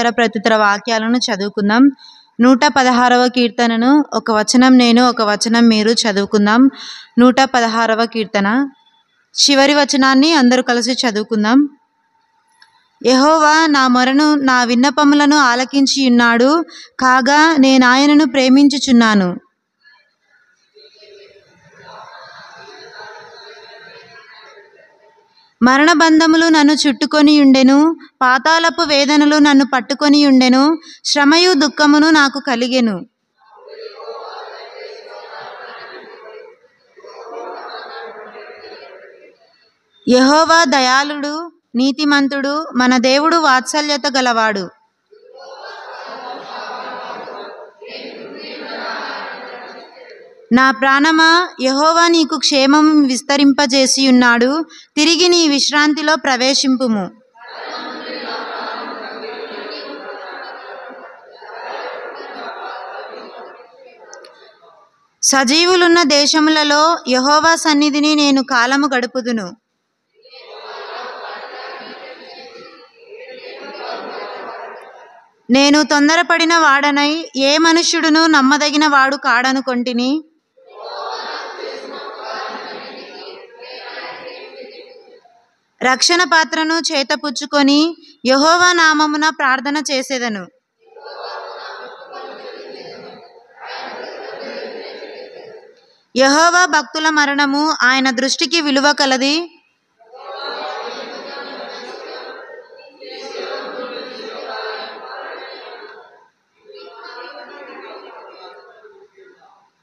ఉత్తర ప్రత్యుత్తర వాక్యాలను చదువుకుందాం. 116వ కీర్తనను ఒక వచనం నేను ఒక వచనం మీరు చదువుకుందాం. 116వ కీర్తన చివరి వచనాన్ని అందరూ కలిసి చదువుకుందాం. యెహోవా నా మొరను నా విన్నపములను ఆలకించి ఉన్నాడు, కాగా నేనాయనను ప్రేమించుచున్నాను. మరణబంధములు నన్ను చుట్టుకొని ఉండెను, పాతాళపు వేదనలు నన్ను పట్టుకొని ఉండెను, శ్రమయు దుఃఖమును నాకు కలిగెను. యెహోవా దయాళుడు, నీతిమంతుడు, మన దేవుడు వాత్సల్యత గలవాడు. నా ప్రాణమా, యెహోవా నీకు క్షేమం విస్తరింపజేసి ఉన్నాడు, తిరిగి నీ విశ్రాంతిలో ప్రవేశింపుము. సజీవులున్న దేశములలో యెహోవా సన్నిధిని నేను కాలము గడుపుదును. నేను తొందరపడిన వాడనై ఏ మనుష్యుడును నమ్మదగిన వాడు కాడనుకొంటిని. రక్షణ పాత్రను చేతపుచ్చుకొని యెహోవా నామమున ప్రార్థన చేసేదను. యెహోవా భక్తుల మరణము ఆయన దృష్టికి విలువ కలది.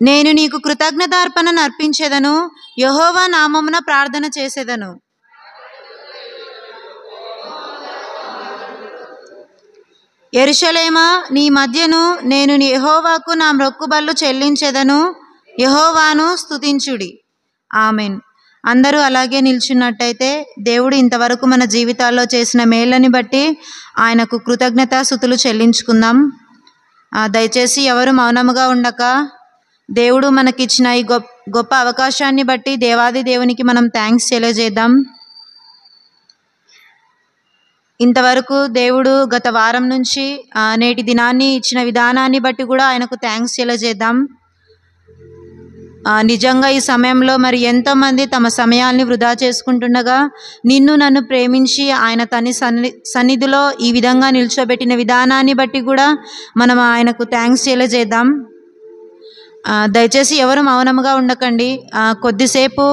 నేను నీకు కృతజ్ఞతార్పణ నర్పించెదను, యెహోవా నామమున ప్రార్థన చేసేదను. యెరూషలేమా, నీ మధ్యను నేను యెహోవాకు నా మొక్కుబళ్ళు చెల్లించెదను, యెహోవాను స్తుతించుడి. ఆమెన్. అందరూ అలాగే నిల్చున్నట్టయితే దేవుడు ఇంతవరకు మన జీవితాల్లో చేసిన మేళ్ళని బట్టి ఆయనకు కృతజ్ఞతాస్తుతులు చెల్లించుకుందాం. దయచేసి ఎవరు మౌనముగా ఉండక దేవుడు మనకిచ్చిన ఈ గొప్ప అవకాశాన్ని బట్టి దేవాది దేవునికి మనం థ్యాంక్స్ తెలియజేద్దాం. ఇంతవరకు దేవుడు గత వారం నుంచి నేటి దినాన్ని ఇచ్చిన విధానాన్ని బట్టి కూడా ఆయనకు థ్యాంక్స్ తెలియజేద్దాం. నిజంగా ఈ సమయంలో మరి ఎంతోమంది తమ సమయాల్ని వృధా చేసుకుంటుండగా నిన్ను నన్ను ప్రేమించి ఆయన తన సన్నిధిలో ఈ విధంగా నిల్చోబెట్టిన విధానాన్ని బట్టి కూడా మనం ఆయనకు థ్యాంక్స్ తెలియజేద్దాం. దయచేసి ఎవరు మౌనముగా ఉండకండి. కొద్దిసేపు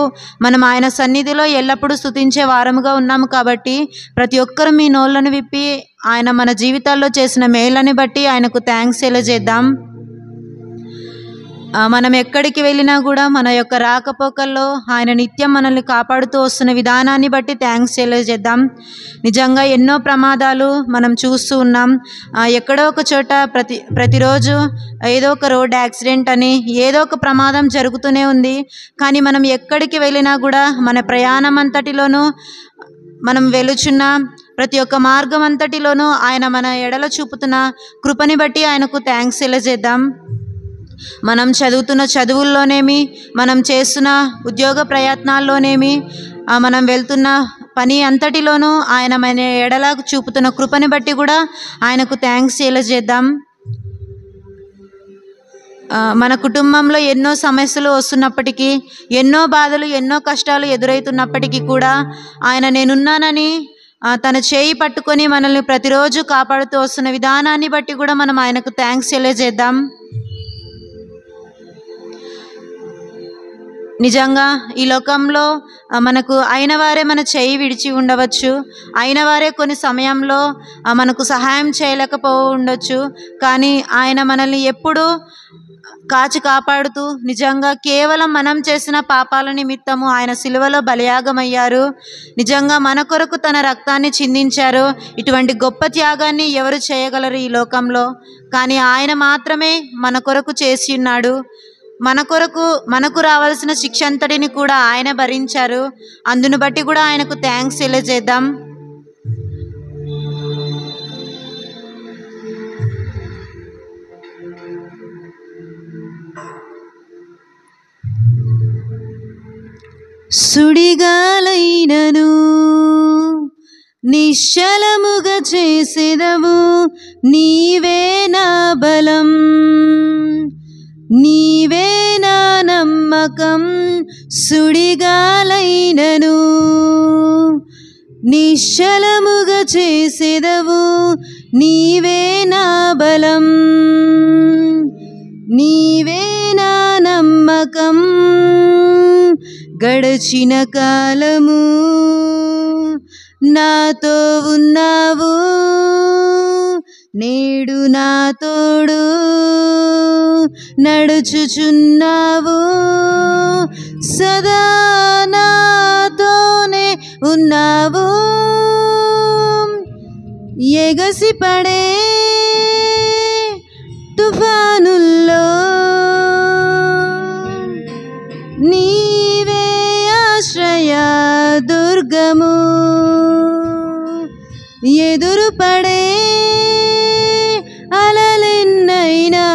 మనం ఆయన సన్నిధిలో ఎల్లప్పుడూ స్తుతించే వారముగా ఉన్నాము కాబట్టి ప్రతి ఒక్కరు మీ నోళ్ళను విప్పి ఆయన మన జీవితాల్లో చేసిన మేళ్ళని బట్టి ఆయనకు థ్యాంక్స్ తెలియజేద్దాం. మనం ఎక్కడికి వెళ్ళినా కూడా మన యొక్క రాకపోకల్లో ఆయన నిత్యం మనల్ని కాపాడుతూ వస్తున్న విధానాన్ని బట్టి థ్యాంక్స్ తెలియజేద్దాం. నిజంగా ఎన్నో ప్రమాదాలు మనం చూస్తూ ఉన్నాం. ఎక్కడో ఒక చోట ప్రతిరోజు ఏదో ఒక రోడ్ యాక్సిడెంట్ అని ఏదో ఒక ప్రమాదం జరుగుతూనే ఉంది. కానీ మనం ఎక్కడికి వెళ్ళినా కూడా మన ప్రయాణం అంతటిలోనూ మనం వెలుచున్న ప్రతి ఒక్క మార్గం అంతటిలోనూ ఆయన మన ఎడల చూపుతున్న కృపని బట్టి ఆయనకు థ్యాంక్స్ తెలియజేద్దాం. మనం చదువుతున్న చదువుల్లోనేమి, మనం చేస్తున్న ఉద్యోగ ప్రయత్నాల్లోనేమి, మనం వెళ్తున్న పని అంతటిలోనూ ఆయన మన ఎడల చూపుతున్న కృపని బట్టి కూడా ఆయనకు థ్యాంక్స్ తెలియజేద్దాం. మన కుటుంబంలో ఎన్నో సమస్యలు వస్తున్నప్పటికీ, ఎన్నో బాధలు ఎన్నో కష్టాలు ఎదురవుతున్నప్పటికీ కూడా ఆయన నేనున్నానని తన చేయి పట్టుకొని మనల్ని ప్రతిరోజు కాపాడుతూ వస్తున్న విధానాన్ని బట్టి కూడా మనం ఆయనకు థ్యాంక్స్ తెలియజేద్దాం. నిజంగా ఈ లోకంలో మనకు అయిన వారే మన చేయి విడిచి ఉండవచ్చు, అయిన వారే కొన్ని సమయంలో మనకు సహాయం చేయలేకపో ఉండొచ్చు. కానీ ఆయన మనల్ని ఎప్పుడూ కాచి కాపాడుతూ నిజంగా కేవలం మనం చేసిన పాపాల నిమిత్తము ఆయన సిలువలో బలియాగమయ్యారు. నిజంగా మన కొరకు తన రక్తాన్ని చిందించారు. ఇటువంటి గొప్ప త్యాగాన్ని ఎవరు చేయగలరు ఈ లోకంలో? కానీ ఆయన మాత్రమే మన కొరకు చేసి ఉన్నాడు. మనకు రావాల్సిన శిక్ష అంతటిని కూడా ఆయన భరించారు. అందును బట్టి కూడా ఆయనకు థ్యాంక్స్ తెలియజేద్దాం. సుడిగాలైనను నిశ్చలముగా చేసెదవు, నీవే నా బలం, నీవే నా నమ్మకం, సుడిగాలైనను నిశ్చలముగా చేసెదవు, నీవే నా బలం, నీవే నా నమ్మకం. గడచిన కాలము నాతో ఉన్నావు, నేడు నా తోడు నడుచుచున్నావు, సదా నాతోనే ఉన్నావు. ఎగసిపడే తుఫానుల్లో నీవే ఆశ్రయ దుర్గము, ఎదురుపడే అలలెన్నైనా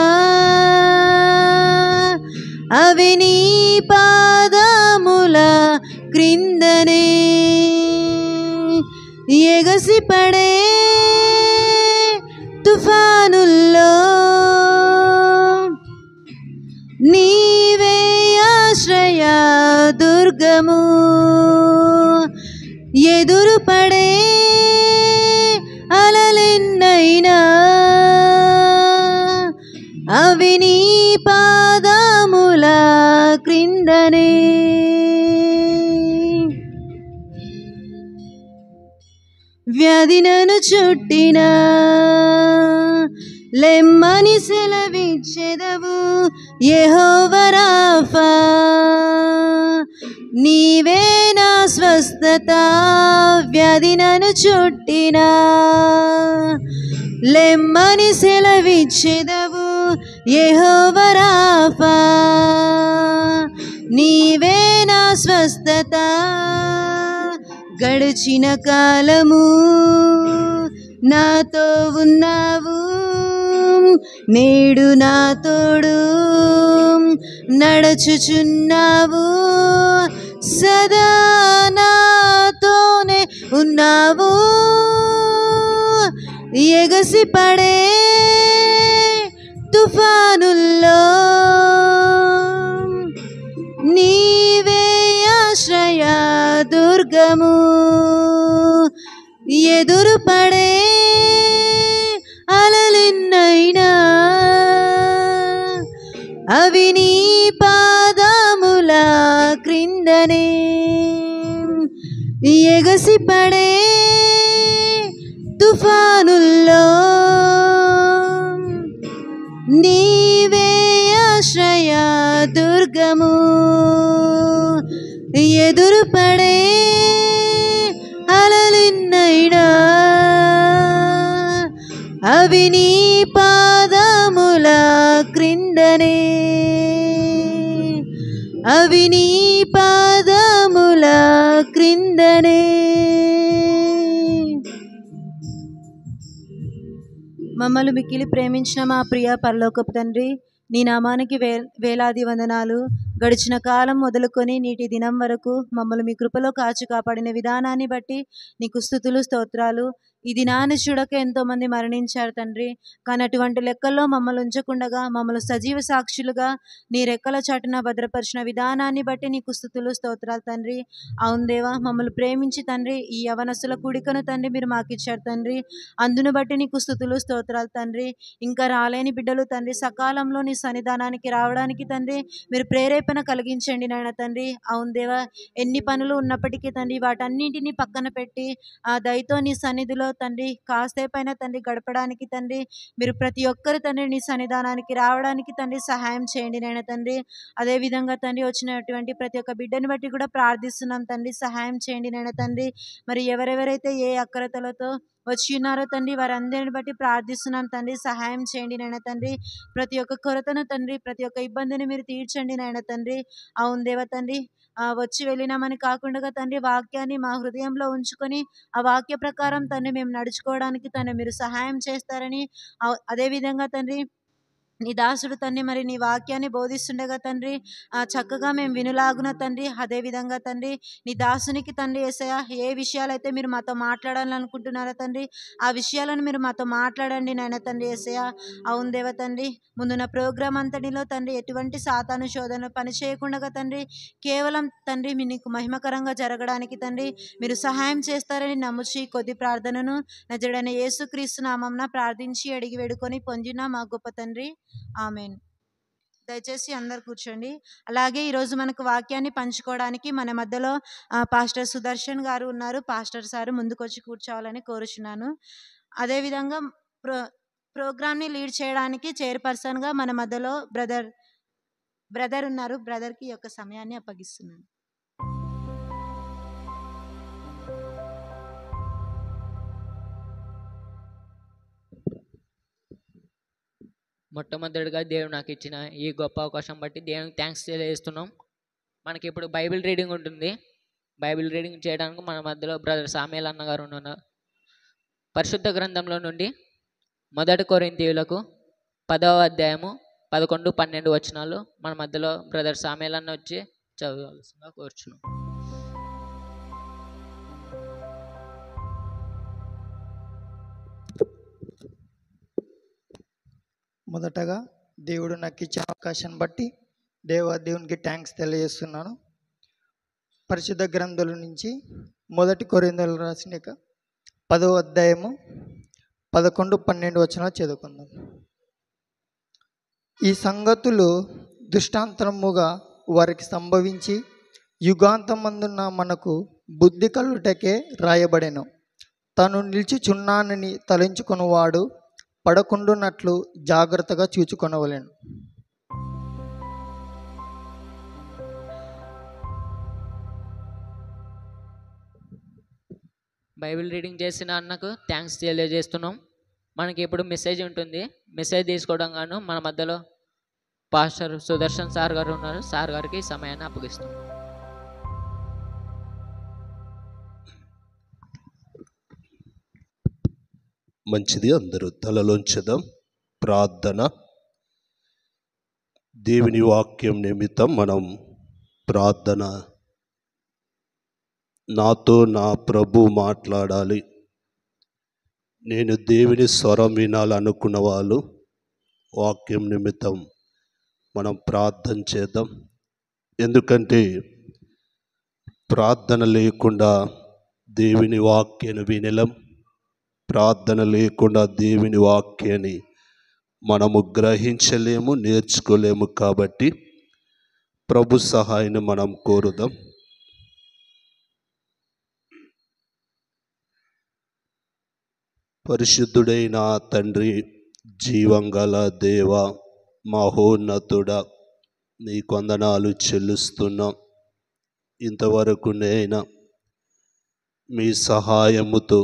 అవి నీ పాదముల క్రిందనే. ఎగసిపడే తుఫానుల్లో నీవే ఆశ్రయ దుర్గము, ఎదురుపడే అలలెన్నైనా అవి నీ పాదముల క్రిందనే. వ్యాధి నన్ను చుట్టిన లెమ్మని సెలవిచ్చెదవు, యెహోవా రాఫా, నీవే నా స్వస్థత. వ్యాధి నన్ను చుట్టిన లెమ్మని సెలవిచ్చెదవు, యెహోవా రాఫా, నీవే నా స్వస్థత. గడిచిన కాలము నాతో ఉన్నావు, నేడు నా తోడు నడుచుచున్నావు, సదా నాతోనే ఉన్నావు. ఎగసిపడే తుఫానుల్లో నీవే ఆశ్రయ దుర్గము, ఎదురుపడే అలలెన్నైనా అవి నీ పాదముల క్రిందనే. ఎగసిపడే తుఫానుల్లో నీవే ఆశ్రయ దుర్గము, ఎదురుపడే అలలెన్నైనా అవి నీ పాదముల క్రిందనే, అవి నీ పాదముల క్రిందనే. మమ్మల్ని మిక్కిలి ప్రేమించిన మా ప్రియ పరలోకపు తండ్రి, నీ నామానికి వేలాది వందనాలు. గడిచిన కాలం మొదలుకొని నేటి దినం వరకు మమ్మల్ని మీ కృపలో కాచి కాపాడిన విధానాన్ని బట్టి నీకు స్తుతులు, స్తోత్రాలు. ఈ దినాన్ని చూడక ఎంతోమంది మరణించారు తండ్రి, కానీ అటువంటి లెక్కల్లో మమ్మల్ని ఉంచకుండగా మమ్మల్ని సజీవ సాక్షులుగా నీ రెక్కల చాటున భద్రపరిచిన విధానాన్ని బట్టి నీకు స్తుతులు, స్తోత్రాలు తండ్రి. అవును దేవా, మమ్మల్ని ప్రేమించి తండ్రి ఈ యవనస్తుల కూడికను తండ్రి మీరు మాకు ఇచ్చారు తండ్రి, అందును బట్టి నీకు స్తుతులు, స్తోత్రాలు తండ్రి. ఇంకా రాలేని బిడ్డలు తండ్రి సకాలంలో నీ సన్నిధానానికి రావడానికి తండ్రి మీరు ప్రేరేపణ కలిగించండి నాయన తండ్రి. అవును దేవా, ఎన్ని పనులు ఉన్నప్పటికీ తండ్రి వాటన్నింటినీ పక్కన పెట్టి ఆ దయతో నీ సన్నిధిలో తండ్రి కాసేపైనా తండ్రి గడపడానికి తండ్రి మీరు ప్రతి ఒక్కరు తండ్రి నీ సన్నిధానానికి రావడానికి తండ్రి సహాయం చేయండి నాయన తండ్రి. అదేవిధంగా తండ్రి వచ్చినటువంటి ప్రతి ఒక్క బిడ్డని బట్టి కూడా ప్రార్థిస్తున్నాం తండ్రి, సహాయం చేయండి నాయన తండ్రి. మరి ఎవరెవరైతే ఏ అక్కరతలతో వచ్చి ఉన్నారో తండ్రి వారందరిని బట్టి ప్రార్థిస్తున్నాం తండ్రి, సహాయం చేయండి నాయన తండ్రి. ప్రతి ఒక్క కొరతను తండ్రి ప్రతి ఒక్క ఇబ్బందిని మీరు తీర్చండి నాయన తండ్రి. అవును దేవ తండ్రి, వచ్చి వెళ్ళినామని కాకుండా తండ్రి వాక్యాన్ని మా హృదయంలో ఉంచుకొని ఆ వాక్య ప్రకారం తండ్రి మేము నడుచుకోవడానికి తండ్రి మీరు సహాయం చేస్తారని, అదేవిధంగా తండ్రి నీ దాసుడు తండ్రి మరి నీ వాక్యాన్ని బోధిస్తుండగా తండ్రి చక్కగా మేము వినులాగున తండ్రి, అదేవిధంగా తండ్రి నీ దాసునికి తండ్రి యేసయ్య ఏ విషయాలైతే మీరు మాతో మాట్లాడాలనుకుంటున్నారో తండ్రి ఆ విషయాలను మీరు మాతో మాట్లాడండి నాయన తండ్రి యేసయ్య. అవును దేవ తండ్రి, ముందున్న ప్రోగ్రాం అంతటిలో తండ్రి ఎటువంటి సాతాను శోధన పని చేయకుండా తండ్రి కేవలం తండ్రి మీ నీకు మహిమకరంగా జరగడానికి తండ్రి మీరు సహాయం చేస్తారని నమ్ముచి కొద్ది ప్రార్థనను నజరుడైన యేసుక్రీస్తు నామమున ప్రార్థించి అడిగి వేడుకొని పొందిన మా గొప్ప తండ్రి, ఆమెన్. దయచేసి అందరు కూర్చోండి. అలాగే ఈరోజు మనకు వాక్యాన్ని పంచుకోవడానికి మన మధ్యలో పాస్టర్ సుదర్శన్ గారు ఉన్నారు. పాస్టర్ సారు ముందుకొచ్చి కూర్చోవాలని కోరుచున్నాను. అదేవిధంగా ప్రోగ్రామ్ని లీడ్ చేయడానికి చైర్పర్సన్గా మన మధ్యలో బ్రదర్ ఉన్నారు. బ్రదర్కి ఈ యొక్క సమయాన్ని అప్పగిస్తున్నాను. మొట్టమొదటిగా దేవుడు నాకు ఇచ్చిన ఈ గొప్ప అవకాశం బట్టి దేవునికి థ్యాంక్స్ తెలియజేస్తున్నాం. మనకి ఇప్పుడు బైబిల్ రీడింగ్ ఉంటుంది. బైబిల్ రీడింగ్ చేయడానికి మన మధ్యలో బ్రదర్ సామ్యూల్ అన్నగారు ఉన్నారు. పరిశుద్ధ గ్రంథంలో నుండి 1 కొరింథీయులకు 10వ అధ్యాయము 11, 12 వచనాలు మన మధ్యలో బ్రదర్ సామ్యూల్ అన్న వచ్చి చదవాల్సిందిగా కోరుచున్నాం. మొదటగా దేవుడు నాకు ఇచ్చిన అవకాశాన్ని బట్టి దేవునికి థ్యాంక్స్ తెలియజేస్తున్నాను. పరిశుద్ధ గ్రంథాల నుంచి 1 కొరింథీయులు రాసిన 10వ అధ్యాయము 11, 12 వచనాలు చదువుకుందాం. ఈ సంగతులు దృష్టాంతరముగా వారికి సంభవించి యుగాంతమందున్న మనకు బుద్ధి కలుగుటకే రాయబడెను. తను నిలిచిచున్నానని తలంచుకొనువాడు పడకుండునట్లు జాగ్రత్తగా చూచుకొనవలెను. బైబిల్ రీడింగ్ చేసిన అన్నకు థ్యాంక్స్ తెలియజేస్తున్నాం. మనకి ఇప్పుడు మెసేజ్ ఉంటుంది. మెసేజ్ తీసుకోవడం గాను మన మధ్యలో పాస్టర్ సుదర్శన్ సార్ గారు ఉన్నారు. సార్ గారికి సమయాన్ని అప్పగిస్తున్నాం. మంచిది, అందరూ తలలోంచదాం. ప్రార్థన. దేవుని వాక్యం నిమిత్తం మనం ప్రార్థన. నాతో నా ప్రభు మాట్లాడాలి, నేను దేవుని స్వరం వినాలనుకున్న వాళ్ళు వాక్యం నిమిత్తం మనం ప్రార్థన చేద్దాం. ఎందుకంటే ప్రార్థన లేకుండా దేవుని వాక్యాన్ని వినలేం. ప్రార్థన లేకుండా దేవుని వాక్యాన్ని మనము గ్రహించలేము, నేర్చుకోలేము. కాబట్టి ప్రభు సహాయాన్ని మనం కోరుదాం. పరిశుద్ధుడైన తండ్రి, జీవంగల దేవ, మహోన్నతుడ, నీకు వందనాలు చెల్లిస్తున్నాం. ఇంతవరకు నేను మీ సహాయముతో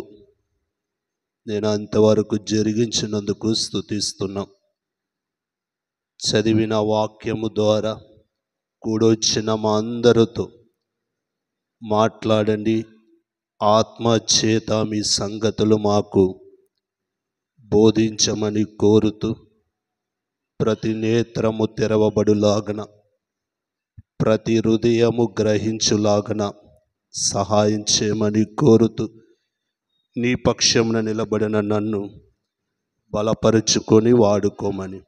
నేను అంతవరకు జరిగించినందుకు స్తుతిస్తున్నాం. చదివిన వాక్యము ద్వారా కూడొచ్చిన మా అందరితో మాట్లాడండి. ఆత్మచేత మీ సంగతులు మాకు బోధించమని కోరుతూ, ప్రతి నేత్రము తెరవబడులాగన, ప్రతి హృదయము గ్రహించులాగన సహాయం చేయమని కోరుతూ, నీ పక్షమున నిలబడిన నన్ను బలపరుచుకొని వాడుకోమని,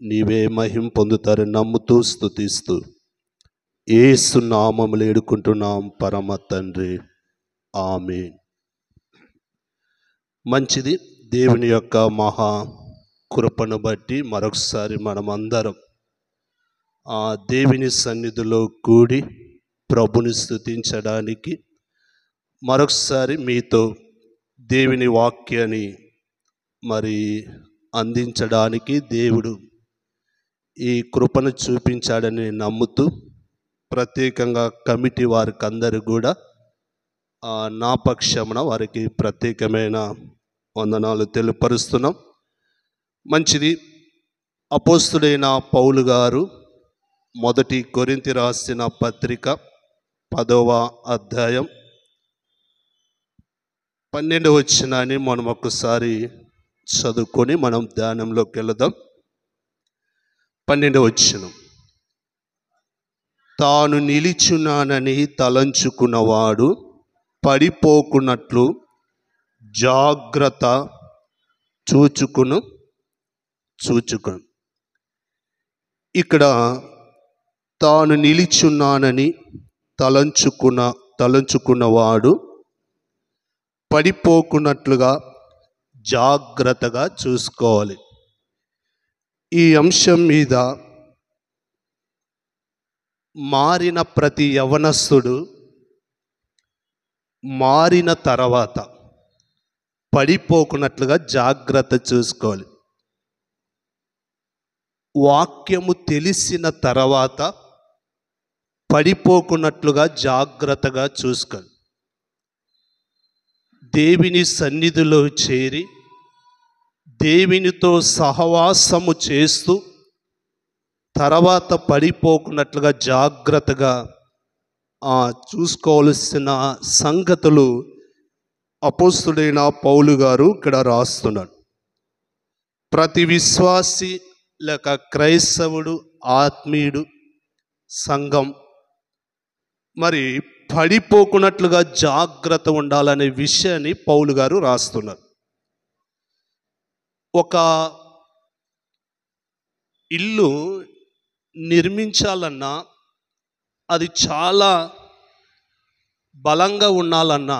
నీవే మహిమ పొందుతారని నమ్ముతూ స్తుతిస్తూ యేసు నామములో వేడుకుంటున్నాం పరమ తండ్రి, ఆమేన్. మంచిది. దేవుని యొక్క మహా కృపను బట్టి మరొకసారి మనమందరం ఆ దేవుని సన్నిధిలో కూడి ప్రభుని స్తుతించడానికి, మరొకసారి మీతో దేవుని వాక్యాన్ని మరి అందించడానికి దేవుడు ఈ కృపను చూపించాడని నమ్ముతూ, ప్రత్యేకంగా కమిటీ వారికి అందరూ కూడా నా పక్షమున వారికి ప్రత్యేకమైన వందనాలు తెలియపరుస్తున్నాం. మంచిది. అపోస్తుడైన పౌలు గారు 1 కొరింథీ రాసిన పత్రిక 10వ అధ్యాయం 12వ వచనాన్ని మనం ఒకసారి చదువుకొని మనం ధ్యానంలోకి వెళదాం. 12వ వచనం. తాను నిలిచున్నానని తలంచుకున్నవాడు పడిపోకున్నట్లు జాగ్రత్త చూచుకును. ఇక్కడ తాను నిలిచున్నానని తలంచుకున్నవాడు పడిపోకున్నట్లుగా జాగ్రత్తగా చూసుకోవాలి. ఈ అంశం మీద మారిన ప్రతి యవనస్తుడు మారిన తర్వాత పడిపోకున్నట్లుగా జాగ్రత్త చూసుకోవాలి. వాక్యము తెలిసిన తర్వాత పడిపోకున్నట్లుగా జాగ్రత్తగా చూసుకోవాలి. దేవుని సన్నిధిలో చేరి దేవునితో సహవాసము చేస్తూ తర్వాత పడిపోకున్నట్లుగా జాగ్రత్తగా చూసుకోవాల్సిన సంగతులు అపోస్తుడైన పౌలు గారు ఇక్కడ రాస్తున్నాడు. ప్రతి విశ్వాసి లేక క్రైస్తవుడు, ఆత్మీయుడు, సంఘం మరి పడిపోకున్నట్లుగా జాగ్రత్త ఉండాలనే విషయాన్ని పౌలు గారు రాస్తున్నారు. ఒక ఇల్లు నిర్మించాలన్నా, అది చాలా బలంగా ఉండాలన్నా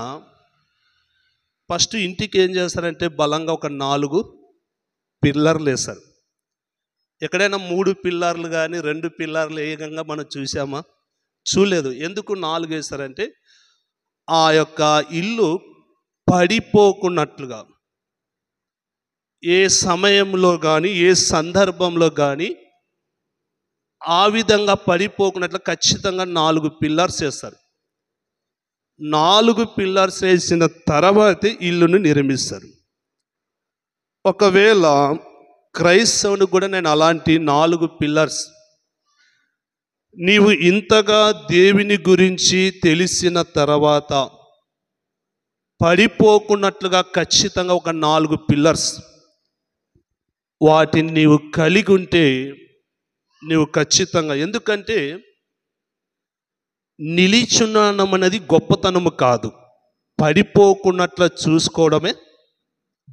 ఫస్ట్ ఇంటికి ఏం చేస్తారంటే బలంగా ఒక 4 పిల్లర్లు వేస్తారు. ఎక్కడైనా 3 పిల్లర్లు కానీ 2 పిల్లర్లు ఏకంగా మనం చూసామా? చూడలేదు. ఎందుకు 4 వేస్తారంటే ఆ యొక్క ఇల్లు పడిపోకున్నట్లుగా, ఏ సమయంలో కానీ ఏ సందర్భంలో కానీ ఆ విధంగా పడిపోకున్నట్లు ఖచ్చితంగా 4 పిల్లర్స్ వేస్తారు. 4 పిల్లర్స్ వేసిన తర్వాతే ఇల్లును నిర్మిస్తారు. ఒకవేళ క్రైస్తవుని కూడా నేను అలాంటి 4 పిల్లర్స్, నీవు ఇంతగా దేవుని గురించి తెలిసిన తర్వాత పడిపోకున్నట్లుగా ఖచ్చితంగా ఒక 4 పిల్లర్స్, వాటిని నీవు కలిగి ఉంటే నీవు ఖచ్చితంగా, ఎందుకంటే నిలిచున్నానం అనేది గొప్పతనము కాదు, పడిపోకున్నట్లు చూసుకోవడమే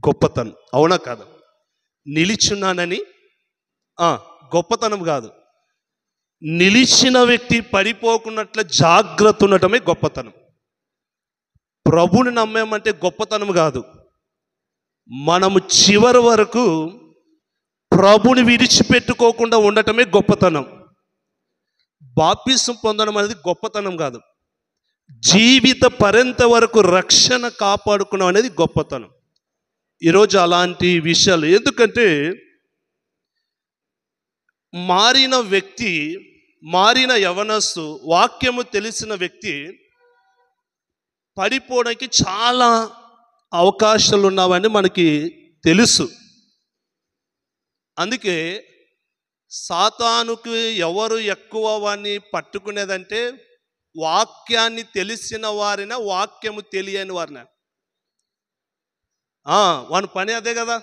గొప్పతనం. అవునా కాదు? నిలిచున్నానని గొప్పతనం కాదు, నిలిచిన వ్యక్తి పడిపోకున్నట్ల జాగ్రత్త ఉండటమే గొప్పతనం. ప్రభుని నమ్మేమంటే గొప్పతనం కాదు, మనము చివరి వరకు ప్రభుని విడిచిపెట్టుకోకుండా ఉండటమే గొప్పతనం. బాప్తిసం పొందడం అనేది గొప్పతనం కాదు, జీవిత పర్యంత వరకు రక్షణ కాపాడుకోవడం అనేది గొప్పతనం. ఈరోజు అలాంటి విషయాలు, ఎందుకంటే మారిన వ్యక్తి, మారిన యవనస్సు, వాక్యము తెలిసిన వ్యక్తి పడిపోవడానికి చాలా అవకాశాలు ఉన్నావని మనకి తెలుసు. అందుకే సాతానుకు ఎవరు ఎక్కువ వాడిని పట్టుకునేదంటే వాక్యాన్ని తెలిసిన వారిన, వాక్యము తెలియని వారిన. వాని పని అదే కదా.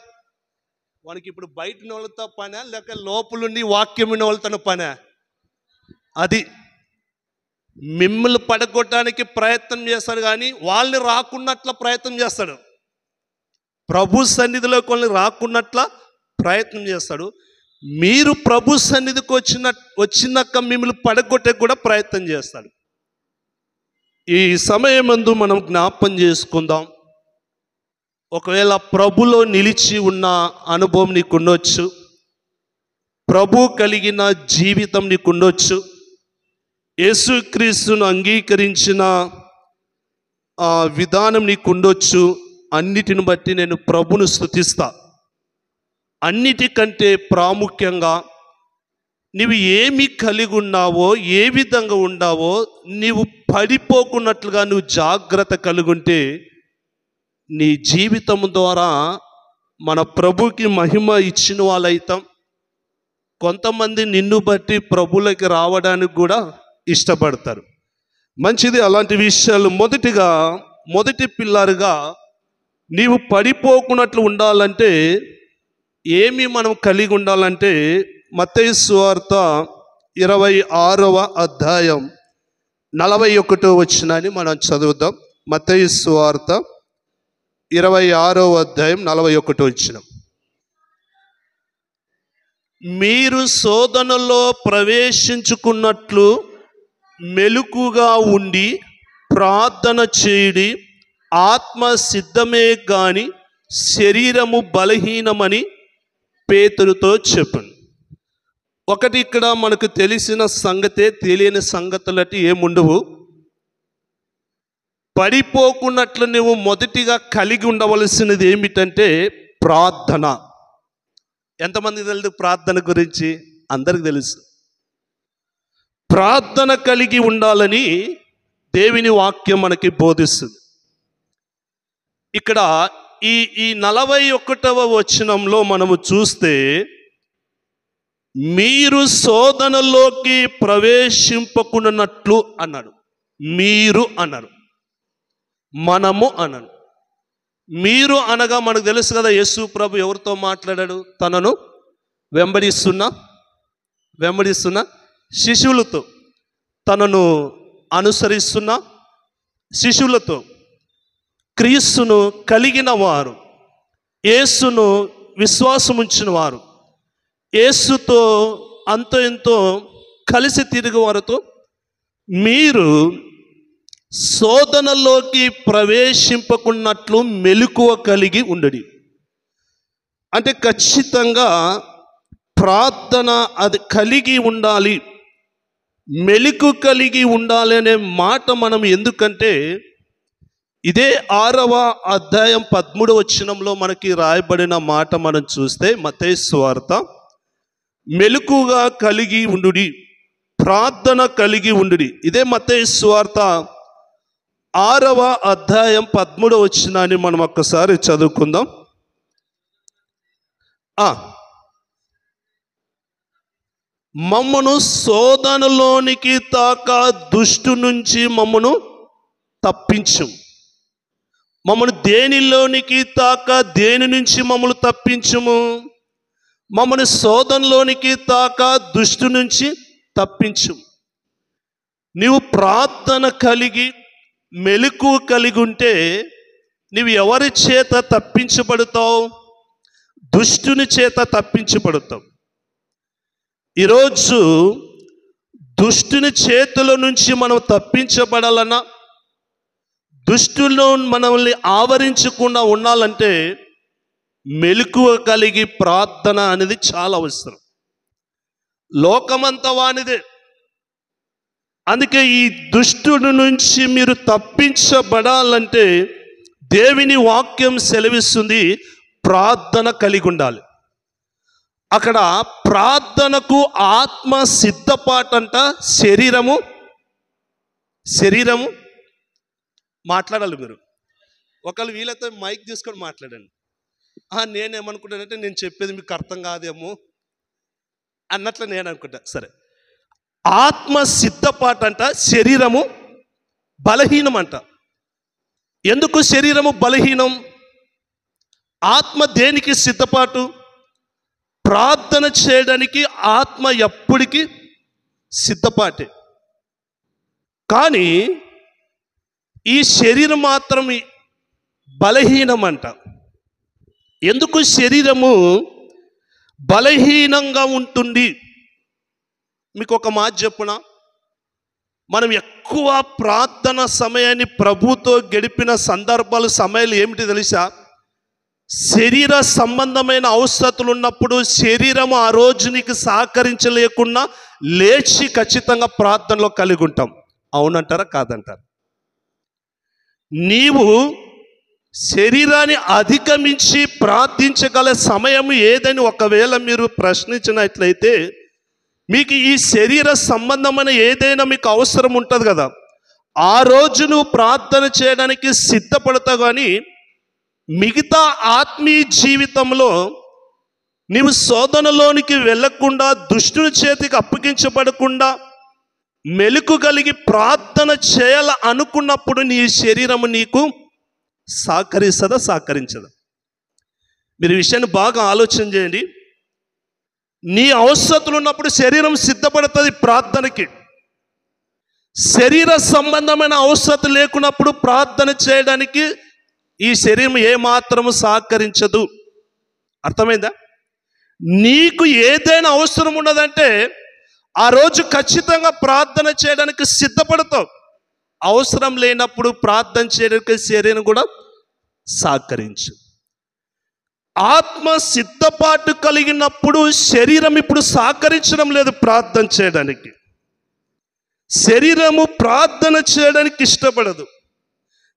వానికి ఇప్పుడు బయట వాళ్ళతో పనా లేక లోపలుండి వాక్యం వాళ్ళతో పనా? అది మిమ్మల్ని పడగొట్టడానికి ప్రయత్నం చేస్తాడు, కానీ వాళ్ళని రాకున్నట్ల ప్రయత్నం చేస్తాడు. ప్రభు సన్నిధిలో కొన్ని రాకున్నట్ల ప్రయత్నం చేస్తాడు. మీరు ప్రభు సన్నిధికి వచ్చినాక మిమ్మల్ని పడగొట్టే కూడా ప్రయత్నం చేస్తాడు. ఈ సమయమందు మనం జ్ఞాపం చేసుకుందాం. ఒకవేళ ప్రభులో నిలిచి ఉన్న అనుభవం నీకు ఉండొచ్చు, ప్రభు కలిగిన జీవితం నీకు ఉండొచ్చు, యేసుక్రీస్తును అంగీకరించిన విధానం నీకు ఉండొచ్చు. అన్నిటిని బట్టి నేను ప్రభును స్తుతిస్తా. అన్నిటికంటే ప్రాముఖ్యంగా నీవు ఏమి కలిగి ఉన్నావో, ఏ విధంగా ఉన్నావో నీవు పడిపోకున్నట్లుగా నువ్వు జాగ్రత్త కలిగి ఉంటే నీ జీవితం ద్వారా మన ప్రభుకి మహిమ ఇచ్చిన వాళ్ళైతాం. కొంతమంది నిన్ను బట్టి ప్రభులకి రావడానికి కూడా ఇష్టపడతారు. మంచిది. అలాంటి విషయాలు మొదటి పిల్లరుగా నీవు పడిపోకున్నట్లు ఉండాలంటే ఏమి మనం కలిగి ఉండాలంటే మత్తయి సువార్త 26వ అధ్యాయం 41వ వచనాన్ని మనం చదువుదాం. మత్తయి సువార్త 26వ అధ్యాయం 41వ వచనం. మీరు శోధనలో ప్రవేశించుకున్నట్లు మెలకుగా ఉండి ప్రార్థన చేయుడి, ఆత్మ సిద్ధమే గాని శరీరము బలహీనమని పేతురుతో చెప్పాను. ఒకటి ఇక్కడ మనకు తెలిసిన సంగతే, తెలియని సంగతులటి ఏముండవు. పడిపోకున్నట్లు నువ్వు మొదటిగా కలిగి ఉండవలసినది ఏమిటంటే ప్రార్థన. ఎంతమంది తెలుసు ప్రార్థన గురించి? అందరికి తెలుసు. ప్రార్థన కలిగి ఉండాలని దేవుని వాక్యం మనకి బోధిస్తుంది. ఇక్కడ ఈ 41వ వచనంలో మనము చూస్తే, మీరు శోధనలోకి ప్రవేశింపకున్నట్లు అన్నాడు. మీరు అన్నారు, మనము అన్నాడు. మీరు అనగా మనకు తెలుసు కదా, యేసు ప్రభు ఎవరితో మాట్లాడాడు? తనను వెంబడిస్తున్న శిష్యులతో, తనను అనుసరిస్తున్న శిష్యులతో, క్రీస్తును కలిగిన వారు, యేసును విశ్వాసముంచిన వారు, యేసుతో అంతో ఎంతో కలిసి తిరిగి వారితో మీరు శోధనలోకి ప్రవేశింపకున్నట్లు మెలకువ కలిగి ఉండడి. అంటే ఖచ్చితంగా ప్రార్థన అది కలిగి ఉండాలి, మెలకు కలిగి ఉండాలి అనే మాట మనం ఎందుకంటే ఇదే 6వ అధ్యాయం 13వ వచనంలో మనకి రాయబడిన మాట మనం చూస్తే, మత్తయి సువార్త మెలకుగా కలిగి ఉండుడి, ప్రార్థన కలిగి ఉండుడి. ఇదే మత్తయి సువార్త 6వ అధ్యాయం 13వ వచనాన్ని మనం ఒక్కసారి చదువుకుందాం. మమ్మను శోధనలోనికి తాక దుష్టు నుంచి మమ్మను తప్పించు. మమ్మను దేనిలోనికి తాక దేని నుంచి మమ్మల్ని తప్పించుము. మమ్మను శోధనలోనికి తాక దుష్టు నుంచి తప్పించు. నీవు ప్రార్థన కలిగి మెలకువ కలిగి ఉంటే నీవు ఎవరి చేత తప్పించబడతావు? దుష్టుని చేత తప్పించబడతావు. ఈరోజు దుష్టుని చేతుల నుంచి మనం తప్పించబడాలన్నా, దుష్టులను మనల్ని ఆవరించకుండా ఉండాలంటే మెలకువ కలిగి ప్రార్థన అనేది చాలా అవసరం. లోకమంతా వానిదే. అందుకే ఈ దుష్టుడి నుంచి మీరు తప్పించబడాలంటే దేవుని వాక్యం సెలవిస్తుంది, ప్రార్థన కలిగి ఉండాలి. అక్కడ ప్రార్థనకు ఆత్మ సిద్ధపాటంట, శరీరము మాట్లాడాలి. మీరు ఒకళ్ళు వీళ్ళతో మైక్ తీసుకొని మాట్లాడండి. నేనేమనుకుంటానంటే నేను చెప్పేది మీకు అర్థం కాదేమో అన్నట్లు నేను అనుకుంటా. సరే, ఆత్మ సిద్ధపాటు అంట, శరీరము బలహీనం అంట. ఎందుకు శరీరము బలహీనం? ఆత్మ దేనికి సిద్ధపాటు? ప్రార్థన చేయడానికి ఆత్మ ఎప్పటికీ సిద్ధపాటే. కానీ ఈ శరీరం మాత్రం బలహీనం అంట. ఎందుకు శరీరము బలహీనంగా ఉంటుంది? మీకు ఒక మాట చెప్పునా, మనం ఎక్కువ ప్రార్థన సమయాన్ని ప్రభుతో గడిపిన సందర్భాలు, సమయాలు ఏమిటి తెలుసా? శరీర సంబంధమైన అవసరతలు ఉన్నప్పుడు శరీరం ఆ రోజు నీకు సహకరించలేకుండా లేచి ఖచ్చితంగా ప్రార్థనలో కలిగి ఉంటాం. అవునంటారా కాదంటారా? నీవు శరీరాన్ని అధిగమించి ప్రార్థించగల సమయం ఏదని ఒకవేళ మీరు ప్రశ్నించినట్లయితే, మీకు ఈ శరీర సంబంధమైన ఏదైనా మీకు అవసరం ఉంటుంది కదా, ఆ రోజు నువ్వు ప్రార్థన చేయడానికి సిద్ధపడతావు. కానీ మిగతా ఆత్మీయ జీవితంలో నీవు శోధనలోనికి వెళ్ళకుండా, దుష్టుని చేతికి అప్పగించబడకుండా మెలకు కలిగి ప్రార్థన చేయాల అనుకున్నప్పుడు నీ శరీరము నీకు సహకరించదా? మీరు ఈ విషయాన్ని బాగా ఆలోచన చేయండి. నీ అవసరతలు ఉన్నప్పుడు శరీరం సిద్ధపడుతుంది ప్రార్థనకి. శరీర సంబంధమైన అవసరత లేకున్నప్పుడు ప్రార్థన చేయడానికి ఈ శరీరం ఏమాత్రము సహకరించదు. అర్థమైందా? నీకు ఏదైనా అవసరం ఉన్నదంటే ఆ రోజు ఖచ్చితంగా ప్రార్థన చేయడానికి సిద్ధపడతావు. అవసరం లేనప్పుడు ప్రార్థన చేయడానికి శరీరం కూడా సహకరించు. ఆత్మ సిద్ధపాటు కలిగినప్పుడు శరీరం ఇప్పుడు సహకరించడం లేదు ప్రార్థన చేయడానికి. శరీరము ప్రార్థన చేయడానికి ఇష్టపడదు.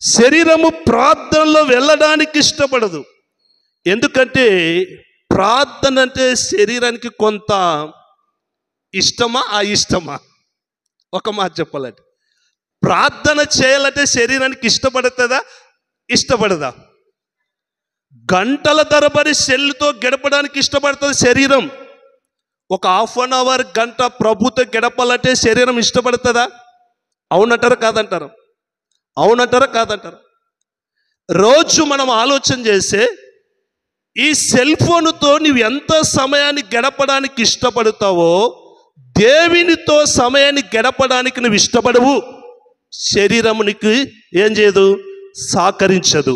శరీరము ప్రార్థనలో వెళ్ళడానికి ఇష్టపడదు. ఎందుకంటే ప్రార్థన అంటే శరీరానికి కొంత ఇష్టమా అయిష్టమా? ఒక మాట చెప్పాలంటే, ప్రార్థన చేయాలంటే శరీరానికి ఇష్టపడుతుందా ఇష్టపడదా? గంటల తరబడి సెల్లుతో గడపడానికి ఇష్టపడుతుంది శరీరం. ఒక హాఫ్ అన్ అవర్ గంట ప్రభుతో గడపాలంటే శరీరం ఇష్టపడుతుందా? అవునంటారా కాదంటారు? అవునంటారా కాదంటారు? రోజు మనం ఆలోచన చేస్తే ఈ సెల్ ఫోన్తో నువ్వు ఎంత సమయాన్ని గడపడానికి ఇష్టపడతావో దేవునితో సమయాన్ని గడపడానికి నువ్వు ఇష్టపడవు. శరీరము నీకు ఏం చేయదు, సహకరించదు.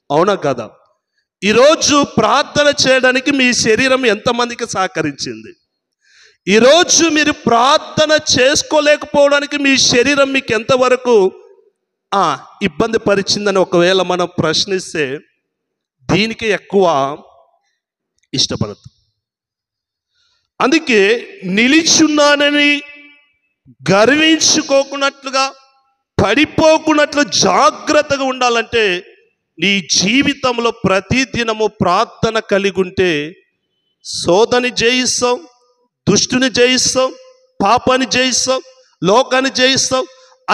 అవునా కదా? ఈరోజు ప్రార్థన చేయడానికి మీ శరీరం ఎంతమందికి సహకరించింది? ఈరోజు మీరు ప్రార్థన చేసుకోలేకపోవడానికి మీ శరీరం మీకు ఎంతవరకు ఇబ్బంది పరిచిందని ఒకవేళ మనం ప్రశ్నిస్తే దీనికి ఎక్కువ ఇష్టపడదు. అందుకే నిలిచున్నానని గర్వించుకోకున్నట్లుగా, పడిపోకున్నట్లు జాగ్రత్తగా ఉండాలంటే నీ జీవితంలో ప్రతిదినము ప్రార్థన కలిగి ఉంటే శోధని జయిస్తాం, దుష్టుని జయిస్తాం, పాపాన్ని జయిస్తాం, లోకాన్ని జయిస్తాం,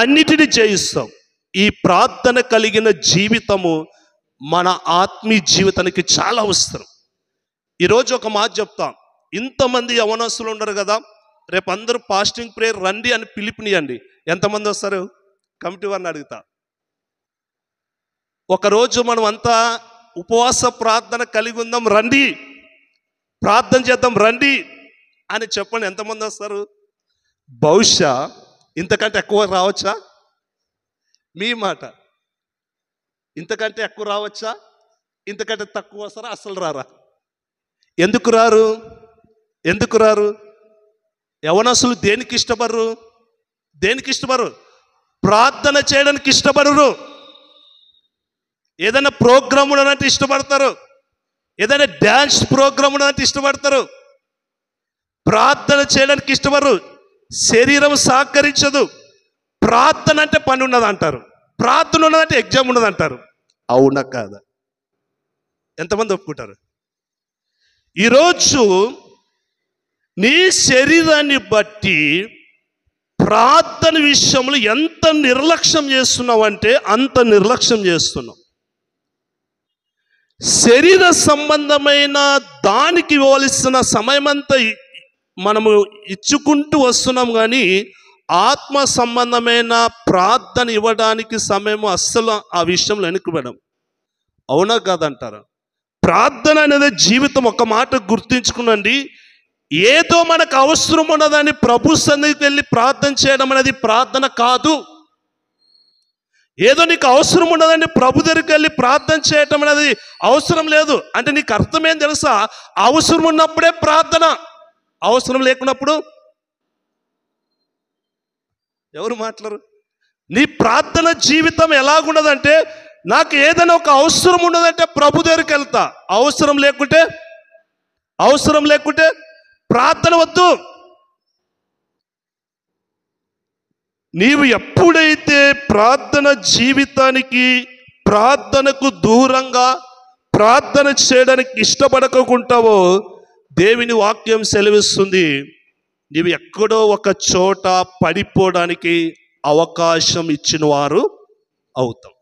అన్నిటిని జయిస్తాం. ఈ ప్రార్థన కలిగిన జీవితము మన ఆత్మీయ జీవితానికి చాలా అవసరం. ఈరోజు ఒక మాట చెప్తాం. ఇంతమంది యవనస్తులు ఉన్నారు కదా, రేపు అందరూ ఫాస్టింగ్ ప్రేయర్ రండి అని పిలుపునియండి. ఎంతమంది వస్తారు? కమిటీ వారిని అడుగుతా. ఒకరోజు మనం అంతా ఉపవాస ప్రార్థన కలిగి ఉందాం, రండి ప్రార్థన చేద్దాం రండి అని చెప్పండి. ఎంతమంది వస్తారు? బహుశా ఇంతకంటే ఎక్కువ రావచ్చా? మీ మాట. ఇంతకంటే ఎక్కువ రావచ్చా? ఇంతకంటే తక్కువ వస్తారా? అసలు రారా? ఎందుకు రారు? ఎందుకు రారు? యవనస్తులు దేనికి ఇష్టపడరు? దేనికి ఇష్టపడరు? ప్రార్థన చేయడానికి ఇష్టపడరు. ఏదైనా ప్రోగ్రామ్ ఉన్నట్టు ఇష్టపడతారు, ఏదైనా డ్యాన్స్ ప్రోగ్రామ్ ఉన్నట్టు ఇష్టపడతారు. ప్రార్థన చేయడానికి ఇష్టపడరు. శరీరం సహకరించదు. ప్రార్థన అంటే పని ఉన్నది అంటారు, ప్రార్థన ఉన్నదంటే ఎగ్జామ్ ఉన్నది అంటారు. అవునా కాదా? ఎంతమంది ఒప్పుకుంటారు? ఈరోజు నీ శరీరాన్ని బట్టి ప్రార్థన విషయంలో ఎంత నిర్లక్ష్యం చేస్తున్నావు అంటే అంత నిర్లక్ష్యం చేస్తున్నావు. శరీర సంబంధమైన దానికి ఇవ్వవలసిన సమయమంతా మనము ఇచ్చుకుంటూ వస్తున్నాం, కానీ ఆత్మ సంబంధమైన ప్రార్థన ఇవ్వడానికి సమయము అస్సలు ఆ విషయంలో వెనుకబడం. అవునా కాదంటారా? ప్రార్థన అనేది జీవితం. ఒక మాట గుర్తుంచుకునండి, ఏదో మనకు అవసరం ఉన్నదని ప్రభు సన్నిధికి వెళ్ళి ప్రార్థన చేయడం అనేది ప్రార్థన కాదు. ఏదో నీకు అవసరం ఉన్నదని ప్రభు దగ్గరికి వెళ్ళి ప్రార్థన చేయటం అనేది అవసరం లేదు అంటే నీకు అర్థమేం తెలుసా? అవసరం ఉన్నప్పుడే ప్రార్థన, అవసరం లేకున్నప్పుడు ఎవరు మాట్లాడరు. నీ ప్రార్థన జీవితం ఎలాగున్నదంటే, నాకు ఏదైనా ఒక అవసరం ఉన్నదంటే ప్రభు దగ్గరికి వెళ్తా, అవసరం లేకుంటే ప్రార్థన వద్దు. నీవు ఎప్పుడైతే ప్రార్థన జీవితానికి, ప్రార్థనకు దూరంగా ప్రార్థన చేయడానికి ఇష్టపడకుంటావో దేవుని వాక్యం సెలవిస్తుంది, నీవు ఎక్కడో ఒక చోట పడిపోవడానికి అవకాశం ఇచ్చిన వారు అవుతాం.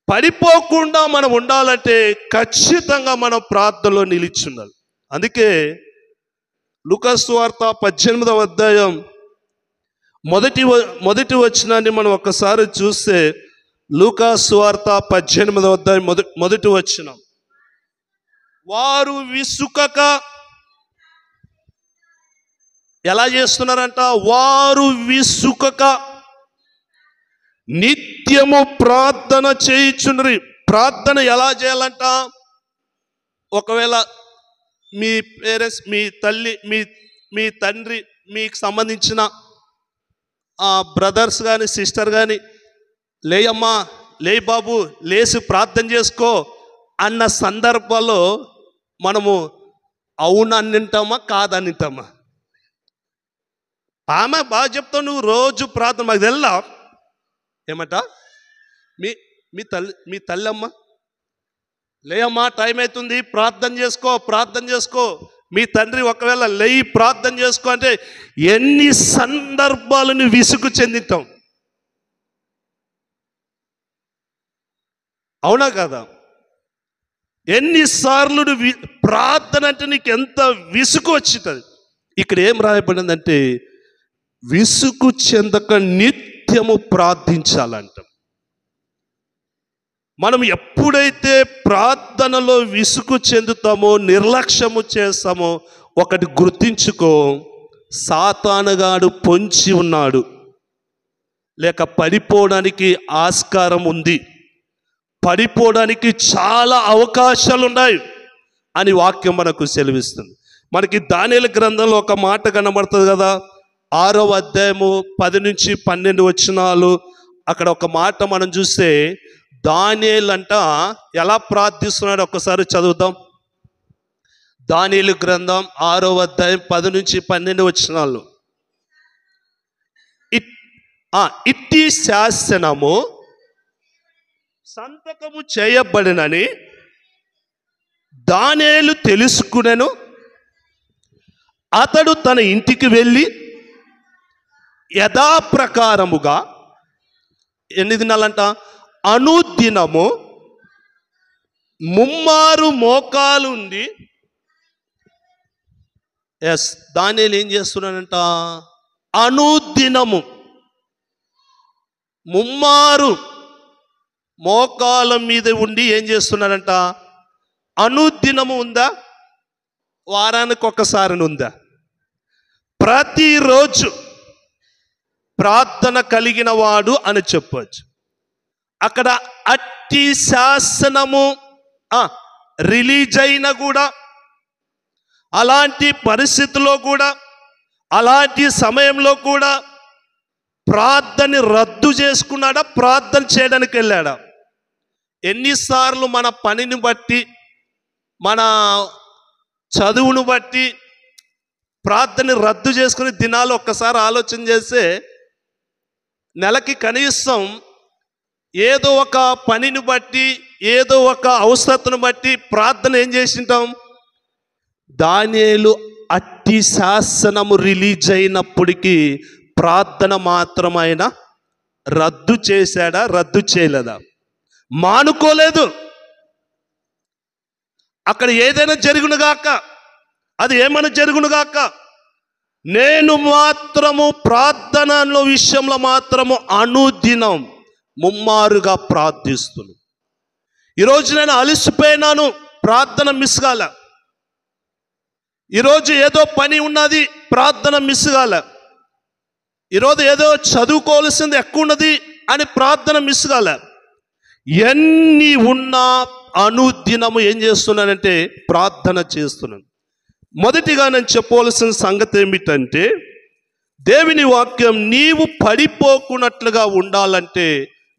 పడిపోకుండా మనం ఉండాలంటే ఖచ్చితంగా మనం ప్రార్థనలో నిలిచి ఉండాలి. అందుకే లూకా సువార్త 18వ అధ్యాయం మొదటి వచనాన్ని మనం ఒకసారి చూస్తే, లూకా సువార్త 18వ అధ్యాయం మొదటి వచనం, వారు విసుకక ఎలా చేస్తున్నారంట? వారు విసుకక నిత్యము ప్రార్థన చేయుచుండ్రి. ప్రార్థన ఎలా చేయాలంట? ఒకవేళ మీ పేరెంట్స్, మీ తల్లి, మీ తండ్రి, మీకు సంబంధించిన బ్రదర్స్ కానీ సిస్టర్ కానీ, లేయమ్మా, లే బాబు, లేచి ప్రార్థన చేసుకో అన్న సందర్భాల్లో మనము అవునని వింటామా కాదని వింటామా? ఆమె బాగా చెప్తావు, నువ్వు రోజు ప్రార్థన, మాకు తెల్లా ఏమంట? మీ తల్లి అమ్మ, లేయమ్మా టైం అవుతుంది ప్రార్థన చేసుకో, ప్రార్థన చేసుకో. మీ తండ్రి ఒకవేళ లేయి ప్రార్థన చేసుకో అంటే ఎన్ని సందర్భాలను విసుగు చెందితాం, అవునా కదా? ఎన్నిసార్లు ప్రార్థన అంటే నీకు ఎంత విసుగు వచ్చింది. ఇక్కడ ఏం రాయబడిందంటే విసుగు చెందక నిత్యము ప్రార్థించాలంట. మనం ఎప్పుడైతే ప్రార్థనలో విసుగు చెందుతామో, నిర్లక్ష్యము చేస్తామో, ఒకటి గుర్తించుకో, సాతానుగాడు పొంచి ఉన్నాడు, లేక పడిపోవడానికి ఆస్కారం ఉంది, పడిపోవడానికి చాలా అవకాశాలు ఉన్నాయి అని వాక్యం మనకు సెలవిస్తుంది. మనకి దానియేలు గ్రంథంలో ఒక మాట కనబడుతుంది కదా, 6వ అధ్యాయము 10 నుంచి 12 వచనాలు. అక్కడ ఒక మాట మనం చూస్తే దానియేలు అంట ఎలా ప్రార్థిస్తున్నాడు ఒక్కసారి చదువుదాం. దానియేలు గ్రంథం 6వ అధ్యాయం 10 నుంచి 12 వచనాలు. ఇట్టి శాసనము సంతకము చేయబడినని దానియేలు తెలుసుకునెను. అతడు తన ఇంటికి వెళ్ళి యథాప్రకారముగా ఎన్ని దినాలంట? అనుదినము ముమ్మారు మోకాలుండి. దానియేలు ఏం చేస్తున్నాడంట? అనుదినము ముమ్మారు మోకాల మీద ఉండి ఏం చేస్తున్నాడంట? అనుదినము ఉందా? వారానికి ఒక్కసారి ఉందా? ప్రతిరోజు ప్రార్థన కలిగిన వాడు అని చెప్పవచ్చు. అక్కడ అట్టి శాసనము రిలీజ్ అయినా కూడా, అలాంటి పరిస్థితుల్లో కూడా, అలాంటి సమయంలో కూడా ప్రార్థన రద్దు చేసుకున్నాడా? ప్రార్థన చేయడానికి వెళ్ళాడా? ఎన్నిసార్లు మన పనిని బట్టి, మన చదువును బట్టి ప్రార్థన రద్దు చేసుకుని దినాలు ఒక్కసారి ఆలోచన చేస్తే నెలకి కనీసం ఏదో ఒక పనిని బట్టి, ఏదో ఒక అవసరతను బట్టి ప్రార్థన ఏం చేసింటాం? దానియేలు అట్టి శాసనము రిలీజ్ అయినప్పటికీ ప్రార్థన మాత్రం ఆయన రద్దు చేశాడా? రద్దు చేయలేదా? మానుకోలేదు. అక్కడ ఏదైనా జరుగునుగాక, అది ఏమైనా జరుగునుగాక, నేను మాత్రము ప్రార్థనలో విషయంలో మాత్రము అనుదినం ముమ్మారుగా ప్రార్థిస్తున్నాను. ఈరోజు నేను అలసిపోయినాను, ప్రార్థన మిస్ కాల. ఈరోజు ఏదో పని ఉన్నది, ప్రార్థన మిస్ కాల. ఈరోజు ఏదో చదువుకోవాల్సింది ఎక్కువ ఉన్నది అని ప్రార్థన మిస్ కాల. ఎన్ని ఉన్నా అనుదినము ఏం చేస్తున్నానంటే ప్రార్థన చేస్తున్నాను. మొదటిగా నేను చెప్పవలసిన సంగతి ఏమిటంటే, దేవుని వాక్యం నీవు పడిపోకున్నట్లుగా ఉండాలంటే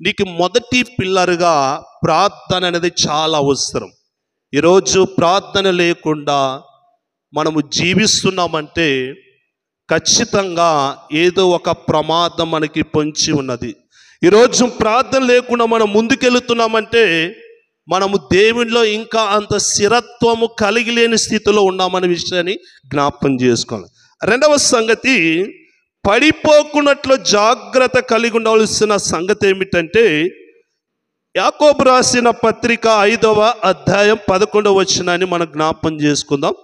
నీకు మొదటి పిల్లరుగా ప్రార్థన అనేది చాలా అవసరం. ఈరోజు ప్రార్థన లేకుండా మనము జీవిస్తున్నామంటే ఖచ్చితంగా ఏదో ఒక ప్రమాదం మనకి పొంచి ఉన్నది. ఈరోజు ప్రార్థన లేకుండా మనం ముందుకెళ్తున్నామంటే మనము దేవునిలో ఇంకా అంత స్థిరత్వము కలిగి లేని స్థితిలో ఉన్నామనే విషయాన్ని జ్ఞాపకం చేసుకోవాలి. రెండవ సంగతి, పడిపోకున్నట్లు జాగ్రత్త కలిగి ఉండవలసిన సంగతి ఏమిటంటే, యాకోబు రాసిన పత్రిక 5వ అధ్యాయం 11వ వచనాన్ని మనం జ్ఞాపకం చేసుకుందాం.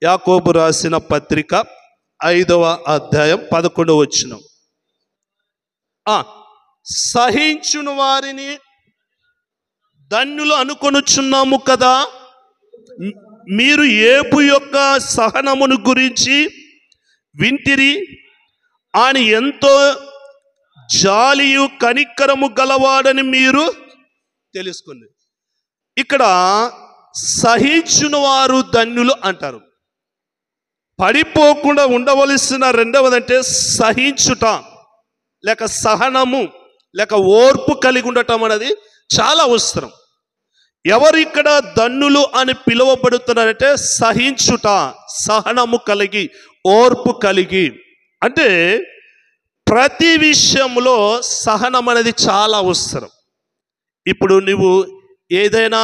యాకోబు రాసిన పత్రిక 5వ అధ్యాయం 11వ వచనం. సహించుని వారిని ధన్యులు అనుకొనుచున్నాము కదా, మీరు యోబు యొక్క సహనమును గురించి వింటిరి, ఆయన ఎంతో జాలియు కనికరము గలవాడని మీరు తెలుసుకుంది. ఇక్కడ సహించున వారు ధన్యులు అంటారు. పడిపోకుండా ఉండవలసిన రెండవదంటే సహించుట, లేక సహనము, లేక ఓర్పు కలిగి ఉండటం అనేది చాలా అవసరం. ఎవరు ఇక్కడ ధన్యులు అని పిలువబడుతున్నారంటే సహించుట, సహనము కలిగి, ఓర్పు కలిగి. అంటే ప్రతి విషయంలో సహనం అనేది చాలా అవసరం. ఇప్పుడు నువ్వు ఏదైనా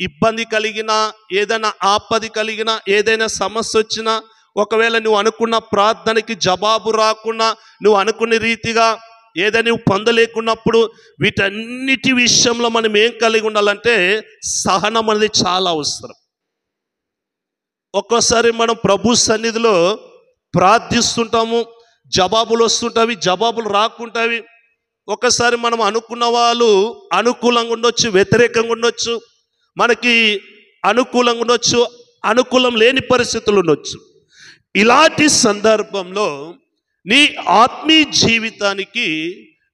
ఇబ్బంది కలిగినా, ఏదైనా ఆపద కలిగినా, ఏదైనా సమస్య వచ్చినా, ఒకవేళ నువ్వు అనుకున్న ప్రార్థనకి జవాబు రాకున్నా, నువ్వు అనుకునే రీతిగా ఏదైనా నువ్వు పొందలేకున్నప్పుడు, వీటన్నిటి విషయంలో మనం ఏం కలిగి ఉండాలంటే సహనం అనేది చాలా అవసరం. ఒక్కోసారి మనం ప్రభు సన్నిధిలో ప్రార్థిస్తుంటాము, జవాబులు వస్తుంటావి, జవాబులు రాకుంటావి. ఒకసారి మనం అనుకున్న వాళ్ళు అనుకూలంగా ఉండొచ్చు, వ్యతిరేకంగా ఉండొచ్చు, మనకి అనుకూలంగా ఉండొచ్చు, అనుకూలం లేని పరిస్థితులు ఉండొచ్చు. ఇలాంటి సందర్భంలో నీ ఆత్మీయ జీవితానికి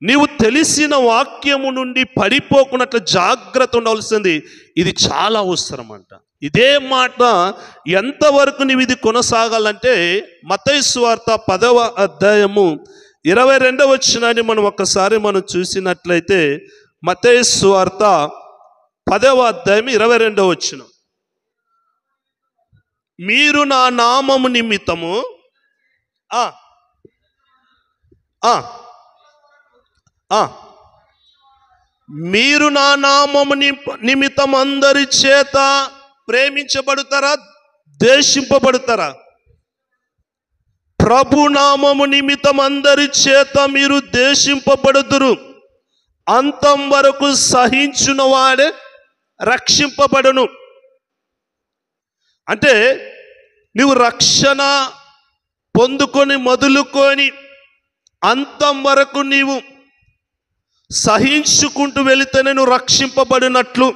నీవు తెలిసిన వాక్యము నుండి పడిపోకున్నట్లు జాగ్రత్త ఉండవలసింది. ఇది చాలా అవసరం అంట. ఇదే మాట ఎంతవరకు నీవు ఇది కొనసాగాలంటే మత్తయి సువార్త 10వ అధ్యాయము 22వ వచనాన్ని మనం ఒక్కసారి మనం చూసినట్లయితే, మత్తయి సువార్త 10వ అధ్యాయం 22వ వచనం, మీరు నా నామము నిమిత్తము మీరు నా నామము నిమిత్తం అందరి చేత ప్రేమించబడతారా, ద్వేషింపబడతారా? ప్రభు నామము నిమిత్తం అందరి చేత మీరు ద్వేషింపబడుదురు, అంతం వరకు సహించున వాడే రక్షింపబడును. అంటే నువ్వు రక్షణ పొందుకొని మొదలుకొని అంతం వరకు నీవు సహించుకుంటూ వెళితేనే నువ్వు రక్షింపబడినట్లు.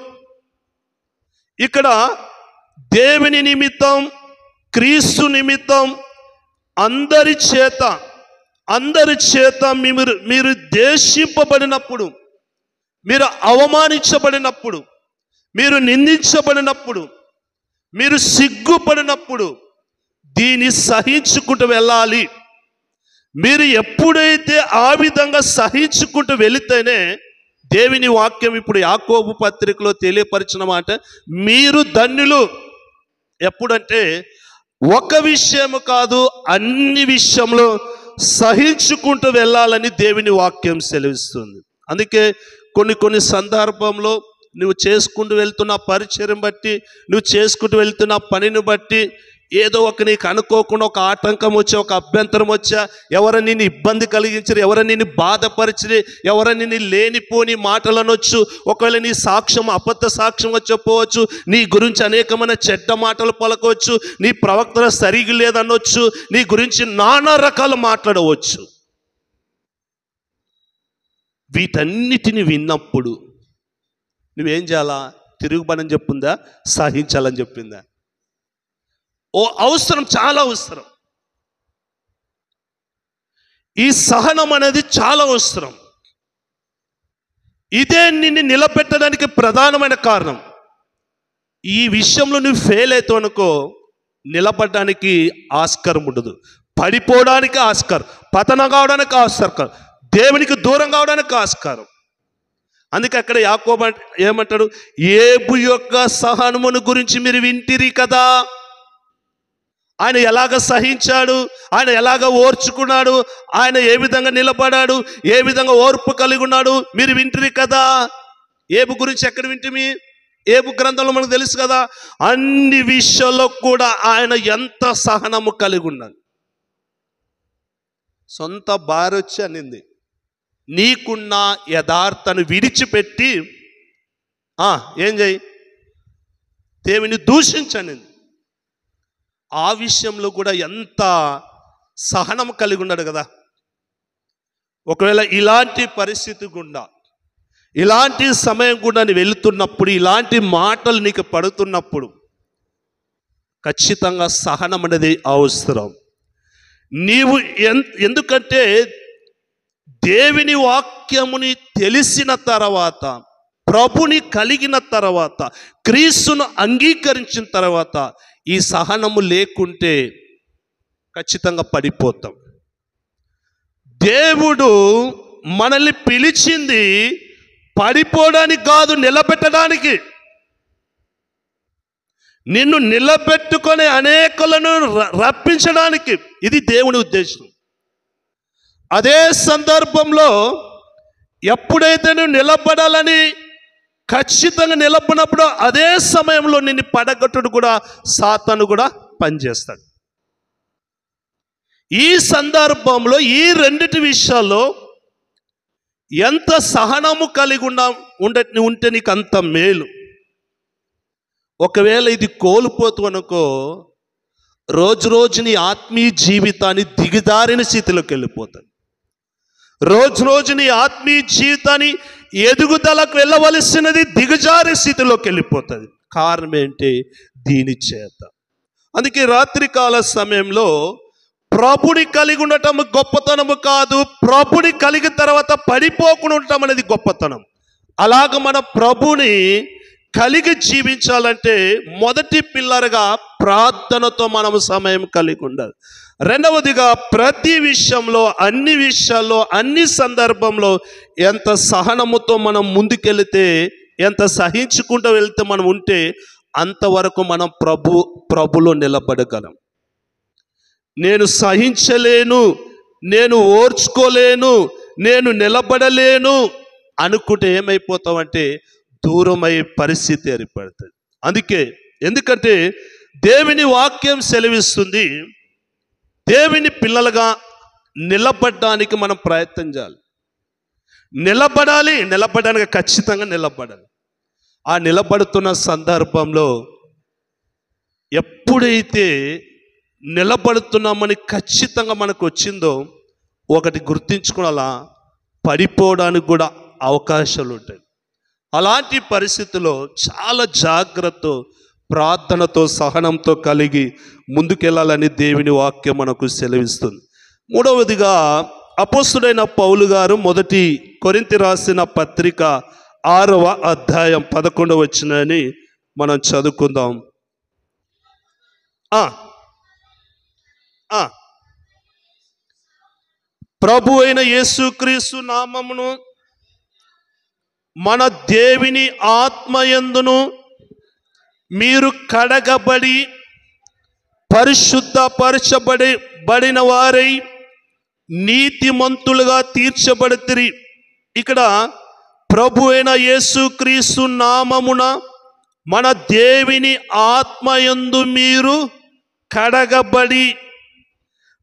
ఇక్కడ దేవుని నిమిత్తం, క్రీస్తు నిమిత్తం అందరి చేత మీరు ద్వేషింపబడినప్పుడు, మీరు అవమానించబడినప్పుడు, మీరు నిందించబడినప్పుడు, మీరు సిగ్గుపడినప్పుడు దీన్ని సహించుకుంటూ వెళ్ళాలి. మీరు ఎప్పుడైతే ఆ విధంగా సహించుకుంటూ వెళితేనే దేవుని వాక్యం ఇప్పుడు యాకోబు పత్రికలో తెలియపరిచిన మాట, మీరు ధన్యులు. ఎప్పుడంటే ఒక విషయము కాదు, అన్ని విషయంలో సహించుకుంటూ వెళ్ళాలని దేవుని వాక్యం సెలవిస్తుంది. అందుకే కొన్ని సందర్భంలో నువ్వు చేసుకుంటూ వెళ్తున్న పరిచయం బట్టి, నువ్వు చేసుకుంటూ వెళ్తున్న పనిని బట్టి ఏదో ఒక నీకు అనుకోకుండా ఒక ఆటంకం వచ్చా, ఒక అభ్యంతరం వచ్చా, ఎవరైనా నిన్ను ఇబ్బంది కలిగించరు, ఎవరైనా నిన్ను బాధపరిచి, ఎవరైనా నిన్ను లేనిపోని మాటలు అనొచ్చు, ఒకవేళ నీ సాక్ష్యం అబద్ధ సాక్ష్యంగా చెప్పవచ్చు, నీ గురించి అనేకమైన చెడ్డ మాటలు పలకవచ్చు, నీ ప్రవక్తన సరిగా లేదనొచ్చు, నీ గురించి నానా రకాలు మాట్లాడవచ్చు. వీటన్నిటిని విన్నప్పుడు నువ్వేం చేయాలా? తిరుగుబడని చెప్పిందా, సహించాలని చెప్పిందా? అవసరం, చాలా అవసరం. ఈ సహనం అనేది చాలా అవసరం. ఇదే నిన్ను నిలబెట్టడానికి ప్రధానమైన కారణం. ఈ విషయంలో నువ్వు ఫెయిల్ అవుతావు అనుకో, నిలబడడానికి ఆస్కారం ఉండదు, పడిపోవడానికి ఆస్కారం, పతనం కావడానికి ఆస్కారం, దేవునికి దూరం కావడానికి ఆస్కారం. అందుకే అక్కడ యాకోబు ఏమంటాడు? ఏబు యొక్క సహనమును గురించి మీరు వింటిరి కదా. ఆయన ఎలాగ సహించాడు, ఆయన ఎలాగ ఓర్చుకున్నాడు, ఆయన ఏ విధంగా నిలబడాడు, ఏ విధంగా ఓర్పు కలిగి ఉన్నాడు, మీరు వింటిరి కదా. ఏబు గురించి ఎక్కడ వింటిమి? ఏబు గ్రంథంలో మనకు తెలుసు కదా. అన్ని విషయాల్లో కూడా ఆయన ఎంత సహనము కలిగి ఉన్నాడు. సొంత భార్య వచ్చి అనింది, నీకున్న యథార్థను విడిచిపెట్టి ఏం చేయి, దేవుని దూషించనింది. ఆ విషయంలో కూడా ఎంత సహనం కలిగి ఉన్నాడు కదా. ఒకవేళ ఇలాంటి పరిస్థితి గుండా, ఇలాంటి సమయం కూడా నువ్వు వెళుతున్నప్పుడు, ఇలాంటి మాటలు నీకు పడుతున్నప్పుడు ఖచ్చితంగా సహనం అనేది అవసరం. నీవు ఎందుకంటే దేవుని వాక్యముని తెలిసిన తర్వాత, ప్రభుని కలిగిన తర్వాత, క్రీస్తును అంగీకరించిన తర్వాత ఈ సహనము లేకుంటే ఖచ్చితంగా పడిపోతాం. దేవుడు మనల్ని పిలిచింది పడిపోవడానికి కాదు, నిలబెట్టడానికి. నిన్ను నిలబెట్టుకొని అనేకులను రప్పించడానికి ఇది దేవుని ఉద్దేశం. అదే సందర్భంలో ఎప్పుడైతే నువ్వు నిలబడాలని ఖచ్చితంగా నిలబడినప్పుడు అదే సమయంలో నిన్ను పడగొట్టుడు కూడా సాతాను కూడా పనిచేస్తాడు. ఈ సందర్భంలో ఈ రెండిటి విషయాల్లో ఎంత సహనము కలిగి ఉంటే నీకు అంత మేలు. ఒకవేళ ఇది కోల్పోతూ అనుకో, రోజు రోజు నీ ఆత్మీయ జీవితాన్ని దిగజారిన స్థితిలోకి వెళ్ళిపోతుంది. రోజు రోజు నీ ఆత్మీయ జీవితాన్ని ఎదుగుదలకు వెళ్ళవలసినది దిగజారే స్థితిలోకి వెళ్ళిపోతుంది. కారణం ఏంటి? దీని చేత. అందుకే రాత్రికాల సమయంలో ప్రభుని కలిగి ఉండటం గొప్పతనము కాదు, ప్రభుని కలిగిన తర్వాత పడిపోకుండా ఉండటం అనేది గొప్పతనం. అలాగ మన ప్రభుని కలిగి జీవించాలంటే మొదటి పిల్లర్గా ప్రార్థనతో మనం సమయం కలిగి ఉండాలి. రెండవదిగా ప్రతి విషయంలో, అన్ని విషయాల్లో, అన్ని సందర్భంలో ఎంత సహనముతో మనం ముందుకెళ్తే, ఎంత సహించుకుంటూ వెళ్తే మనం ఉంటే అంతవరకు మనం ప్రభులో నిలబడగలం. నేను సహించలేను, నేను ఓర్చుకోలేను, నేను నిలబడలేను అనుకుంటే ఏమైపోతామంటే దూరమయ్యే పరిస్థితి ఏర్పడుతుంది. ఎందుకంటే దేవుని వాక్యం సెలవిస్తుంది, దేవుని పిల్లలుగా నిలబడడానికి మనం ప్రయత్నం చేయాలి. నిలబడడానికి ఖచ్చితంగా నిలబడాలి. ఆ నిలబడుతున్న సందర్భంలో ఎప్పుడైతే నిలబడుతున్నామని ఖచ్చితంగా మనకు వచ్చిందో ఒకటి గుర్తించుకోవాలా, పడిపోవడానికి కూడా అవకాశాలు ఉంటాయి. అలాంటి పరిస్థితుల్లో చాలా జాగ్రత్త, ప్రార్థనతో, సహనంతో కలిగి ముందుకెళ్ళాలని దేవుని వాక్యం మనకు సెలవిస్తుంది. మూడవదిగా అపోస్తుడైన పౌలు గారు మొదటి కొరింథీ రాసిన పత్రిక 6వ అధ్యాయం 11వ వచనాన్ని మనం చదువుకుందాం. ప్రభు అయిన యేసుక్రీస్తు నామమును మన దేవుని ఆత్మయందును మీరు కడగబడి పరిశుద్ధపరచబడిన వారై నీతిమంతులుగా తీర్చబడితిరి. ఇక్కడ ప్రభు అయిన యేసుక్రీస్తు నామమున మన దేవుని ఆత్మయందు మీరు కడగబడి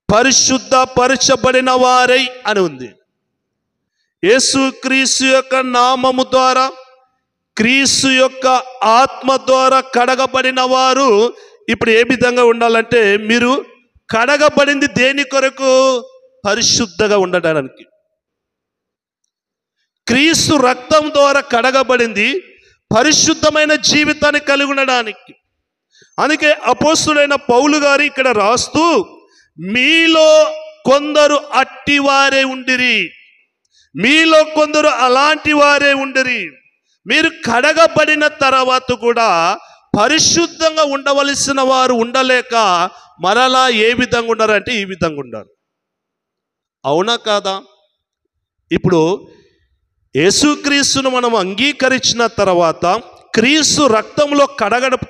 పరిశుద్ధపరచబడిన వారై అని ఉంది. యేసుక్రీస్తు యొక్క నామము ద్వారా, క్రీస్తు యొక్క ఆత్మ ద్వారా కడగబడిన వారు ఇప్పుడు ఏ విధంగా ఉండాలంటే, మీరు కడగబడింది దేని కొరకు? పరిశుద్ధంగా ఉండడానికి. క్రీస్తు రక్తం ద్వారా కడగబడింది పరిశుద్ధమైన జీవితాన్ని కలిగి ఉండడానికి. అందుకే అపోస్తుడైన పౌలు గారు ఇక్కడ రాస్తూ, మీలో కొందరు అట్టివారే ఉండిరి, మీలో కొందరు అలాంటి వారే ఉండిరి. మీరు కడగబడిన తర్వాత కూడా పరిశుద్ధంగా ఉండవలసిన వారు ఉండలేక మరలా ఏ విధంగా ఉన్నారంటే ఈ విధంగా ఉన్నారు. అవునా కాదా? ఇప్పుడు యేసుక్రీస్తును మనం అంగీకరించిన తర్వాత, క్రీస్తు రక్తంలో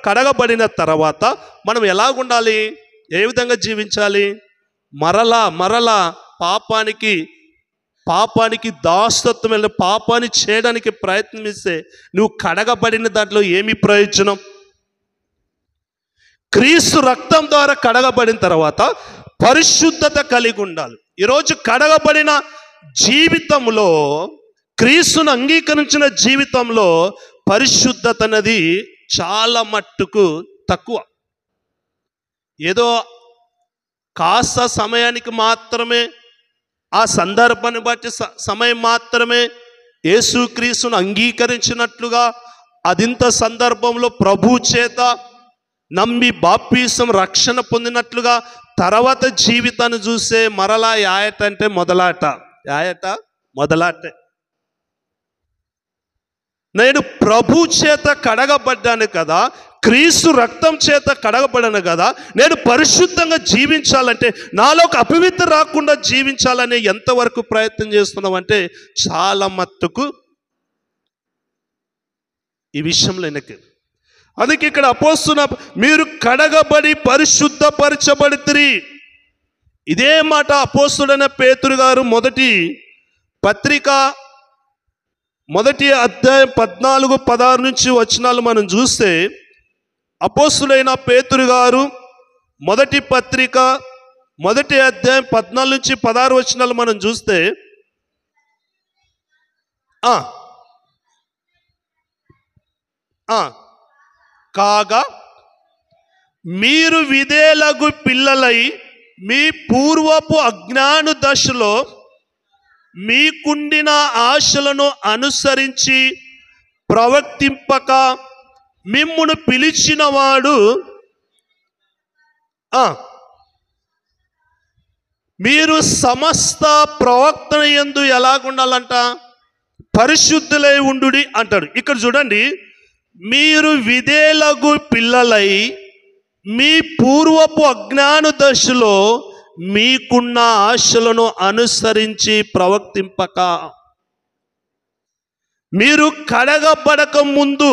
కడగబడిన తర్వాత మనం ఎలాగుండాలి? ఏ విధంగా జీవించాలి? మరలా పాపానికి దాసత్వం, పాపాన్ని చేయడానికి ప్రయత్నిస్తే నువ్వు కడగబడిన దాంట్లో ఏమి ప్రయోజనం? క్రీస్తు రక్తం ద్వారా కడగబడిన తర్వాత పరిశుద్ధత కలిగి ఉండాలి. ఈరోజు కడగబడిన జీవితంలో, క్రీస్తును అంగీకరించిన జీవితంలో పరిశుద్ధత అనేది చాలా మట్టుకు తక్కువ. ఏదో కాస్త సమయానికి మాత్రమే, ఆ సందర్భాన్ని బట్టి సమయం మాత్రమే యేసుక్రీస్తును అంగీకరించినట్లుగా, అదింత సందర్భంలో ప్రభు చేత నమ్మి బాప్తీసం రక్షణ పొందినట్లుగా తర్వాత జీవితాన్ని చూస్తే మరలా యాయట అంటే మొదలాట. యాయట మొదలాటే. నేను ప్రభు చేత కడగబడ్డాను కదా, క్రీస్తు రక్తం చేత కడగబడను కదా, నేను పరిశుద్ధంగా జీవించాలంటే, నాలో ఒక అపవిత్ర రాకుండా జీవించాలని ఎంతవరకు ప్రయత్నం చేస్తున్నాం అంటే చాలా మట్టుకు ఈ విషయంలో వెనక్కి. అందుకే ఇక్కడ అపోస్తున్న మీరు కడగబడి పరిశుద్ధపరచబడితిరి. ఇదే మాట అపోస్తుడైన పేతురు గారు మొదటి పత్రిక 1వ అధ్యాయం 14-16 నుంచి వచనాలు మనం చూస్తే, అపోస్తుడైన పేతురు గారు మొదటి పత్రిక 1వ అధ్యాయం 14 నుంచి 16 వచనాలు మనం చూస్తే, కాగా మీరు విధేయులగు పిల్లలై మీ పూర్వపు అజ్ఞాన దశలో మీకుండిన ఆశలను అనుసరించి ప్రవర్తింపక మిమ్మును పిలిచినవాడు మీరు సమస్త ప్రవర్తన యందు ఎలాగుండాలంట? పరిశుద్ధులై ఉండుడి అంటాడు. ఇక్కడ చూడండి, మీరు విధేయులగు పిల్లలై మీ పూర్వపు అజ్ఞాన దశలో మీకున్న ఆశలను అనుసరించి ప్రవర్తింపక. మీరు కడగబడక ముందు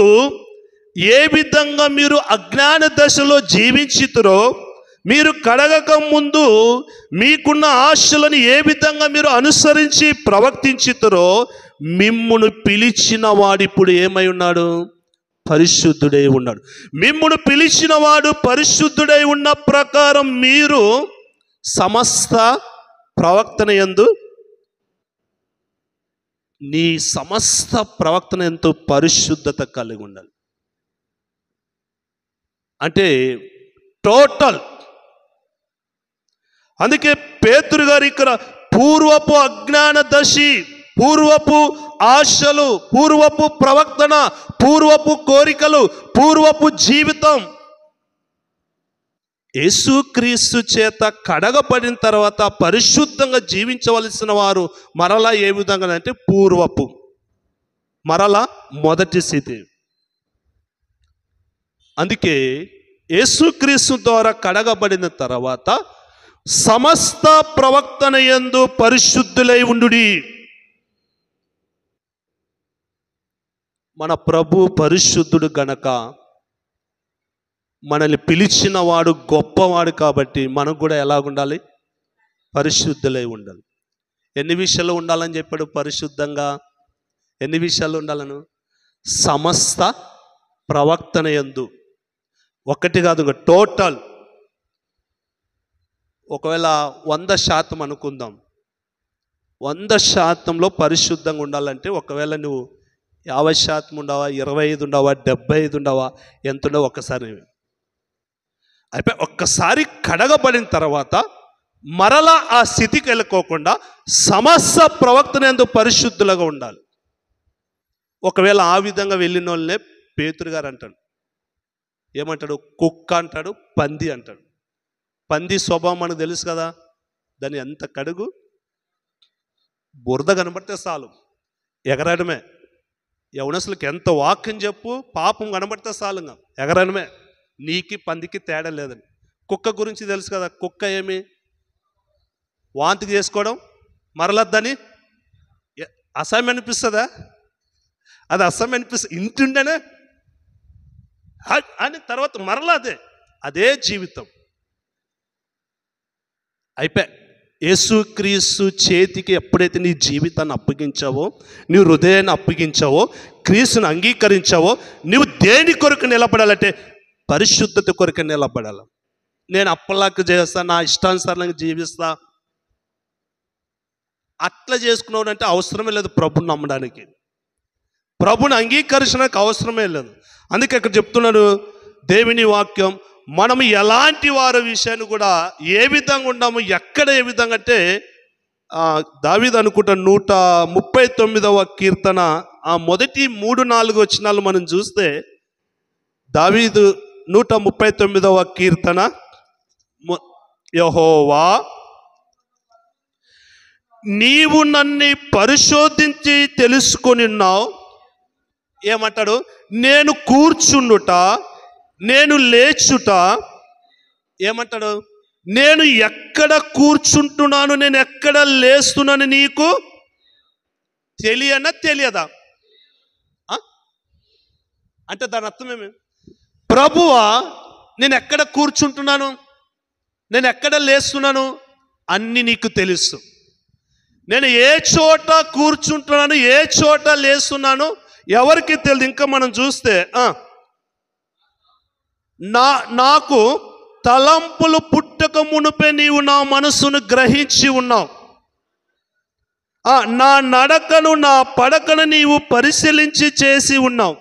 ఏ విధంగా మీరు అజ్ఞాన దశలో జీవించితురో, మీరు కడగక ముందు మీకున్న ఆశలను ఏ విధంగా మీరు అనుసరించి ప్రవర్తించితురో, మిమ్మును పిలిచిన వాడిప్పుడు ఏమై ఉన్నాడు? పరిశుద్ధుడై ఉన్నాడు. మిమ్మును పిలిచిన వాడు పరిశుద్ధుడై ఉన్న ప్రకారం మీరు సమస్త ప్రవర్తన యందు, నీ సమస్త ప్రవర్తన ఎంతో పరిశుద్ధత కలిగి ఉండాలి. అంటే టోటల్. అందుకే పేతురు గారు ఇక్కడ పూర్వపు అజ్ఞాన దశి, పూర్వపు ఆశలు, పూర్వపు ప్రవర్తన, పూర్వపు కోరికలు, పూర్వపు జీవితం యేసుక్రీస్తు చేత కడగబడిన తర్వాత పరిశుద్ధంగా జీవించవలసిన వారు మరలా ఏ విధంగా అంటే పూర్వపు, మరలా మొదటి స్థితి. అందుకే యేసుక్రీస్తు ద్వారా కడగబడిన తర్వాత సమస్త ప్రవర్తన యందు పరిశుద్ధులై ఉండుడి. మన ప్రభు పరిశుద్ధుడు గనక మనల్ని పిలిచిన వాడు గొప్పవాడు కాబట్టి మనం కూడా ఎలాగుండాలి? పరిశుద్ధులై ఉండాలి. ఎన్ని విషయాలు ఉండాలని చెప్పాడు? పరిశుద్ధంగా. ఎన్ని విషయాలు ఉండాలను? సమస్త ప్రవర్తన యందు. ఒకటి కాదు, ఇంకా టోటల్. ఒకవేళ 100% అనుకుందాం, 100%లో పరిశుద్ధంగా ఉండాలంటే ఒకవేళ నువ్వు 50% ఉండవా, 25 ఉండవా, 75 ఉండవా, ఎంత ఉండవో ఒక్కసారి అయిపోయి. ఒక్కసారి కడగబడిన తర్వాత మరలా ఆ స్థితికి వెళ్ళకోకుండా సమస్త ప్రవర్తన యందు పరిశుద్ధులుగా ఉండాలి. ఒకవేళ ఆ విధంగా వెళ్ళిన వాళ్ళనే పేతురు గారు అంటాడు. ఏమంటాడు? కుక్క అంటాడు, పంది అంటాడు. పంది స్వభావం మనకు తెలుసు కదా, దాన్ని ఎంత కడుగు, బురద కనబడితే చాలు ఎగరడమే. యవనస్తులకు ఎంత వాక్యం చెప్పు, పాపం కనబడితే చాలు ఎగరడమే. నీకి పందికి తేడా లేదని. కుక్క గురించి తెలుసు కదా, కుక్క ఏమి వాంతి చేసుకోవడం, మరలద్దని అసహ్యం అనిపిస్తుందా? అది అసహ్యం అనిపిస్తుంది ఇంటుండేనే అని తర్వాత మరలా అదే జీవితం అయిపోయి. యేసుక్రీస్తు చేతికి ఎప్పుడైతే నీ జీవితాన్ని అప్పగించావో, నీ హృదయాన్ని అప్పగించావో, క్రీస్తుని అంగీకరించావో, నువ్వు దేని కొరకు నిలబడాలంటే పరిశుద్ధత కొరకు నిలబడాలి. నేను అప్పలాగా చేస్తా, నా ఇష్టానుసారంగా జీవిస్తా, అట్లా చేసుకున్నావు అంటే అవసరమే లేదు. ప్రభుని నమ్మడానికి, ప్రభుని అంగీకరించడానికి అవసరమే లేదు. అందుకే ఇక్కడ చెప్తున్నాడు దేవుని వాక్యం, మనం ఎలాంటి వారి విషయాన్ని కూడా ఏ విధంగా ఉన్నాము, ఎక్కడ ఏ విధంగా అంటే దావీదు అనుకుంటా 139వ కీర్తన ఆ మొదటి 3-4 వచనాలు మనం చూస్తే, దావీదు 139వ కీర్తన యెహోవా, నీవు నన్ను పరిశోధించి తెలుసుకొని ఉన్నావు. ఏమంటాడు? నేను కూర్చుండుట, నేను లేచుట. ఏమంటాడు? నేను ఎక్కడ కూర్చుంటున్నాను, నేను ఎక్కడ లేస్తున్నాను నీకు తెలియదా? అంటే దాని అర్థమేమి? ప్రభువా, నేను ఎక్కడ కూర్చుంటున్నాను, నేను ఎక్కడ లేస్తున్నాను అన్ని నీకు తెలుసు. నేను ఏ చోట కూర్చుంటున్నాను, ఏ చోట లేస్తున్నాను ఎవరికి తెలియదు. ఇంకా మనం చూస్తే నాకు తలంపులు పుట్టక మునుపే నీవు నా మనసును గ్రహించి ఉన్నావు. నా నడకను, నా పడకను నీవు పరిశీలించి చేసి ఉన్నావు.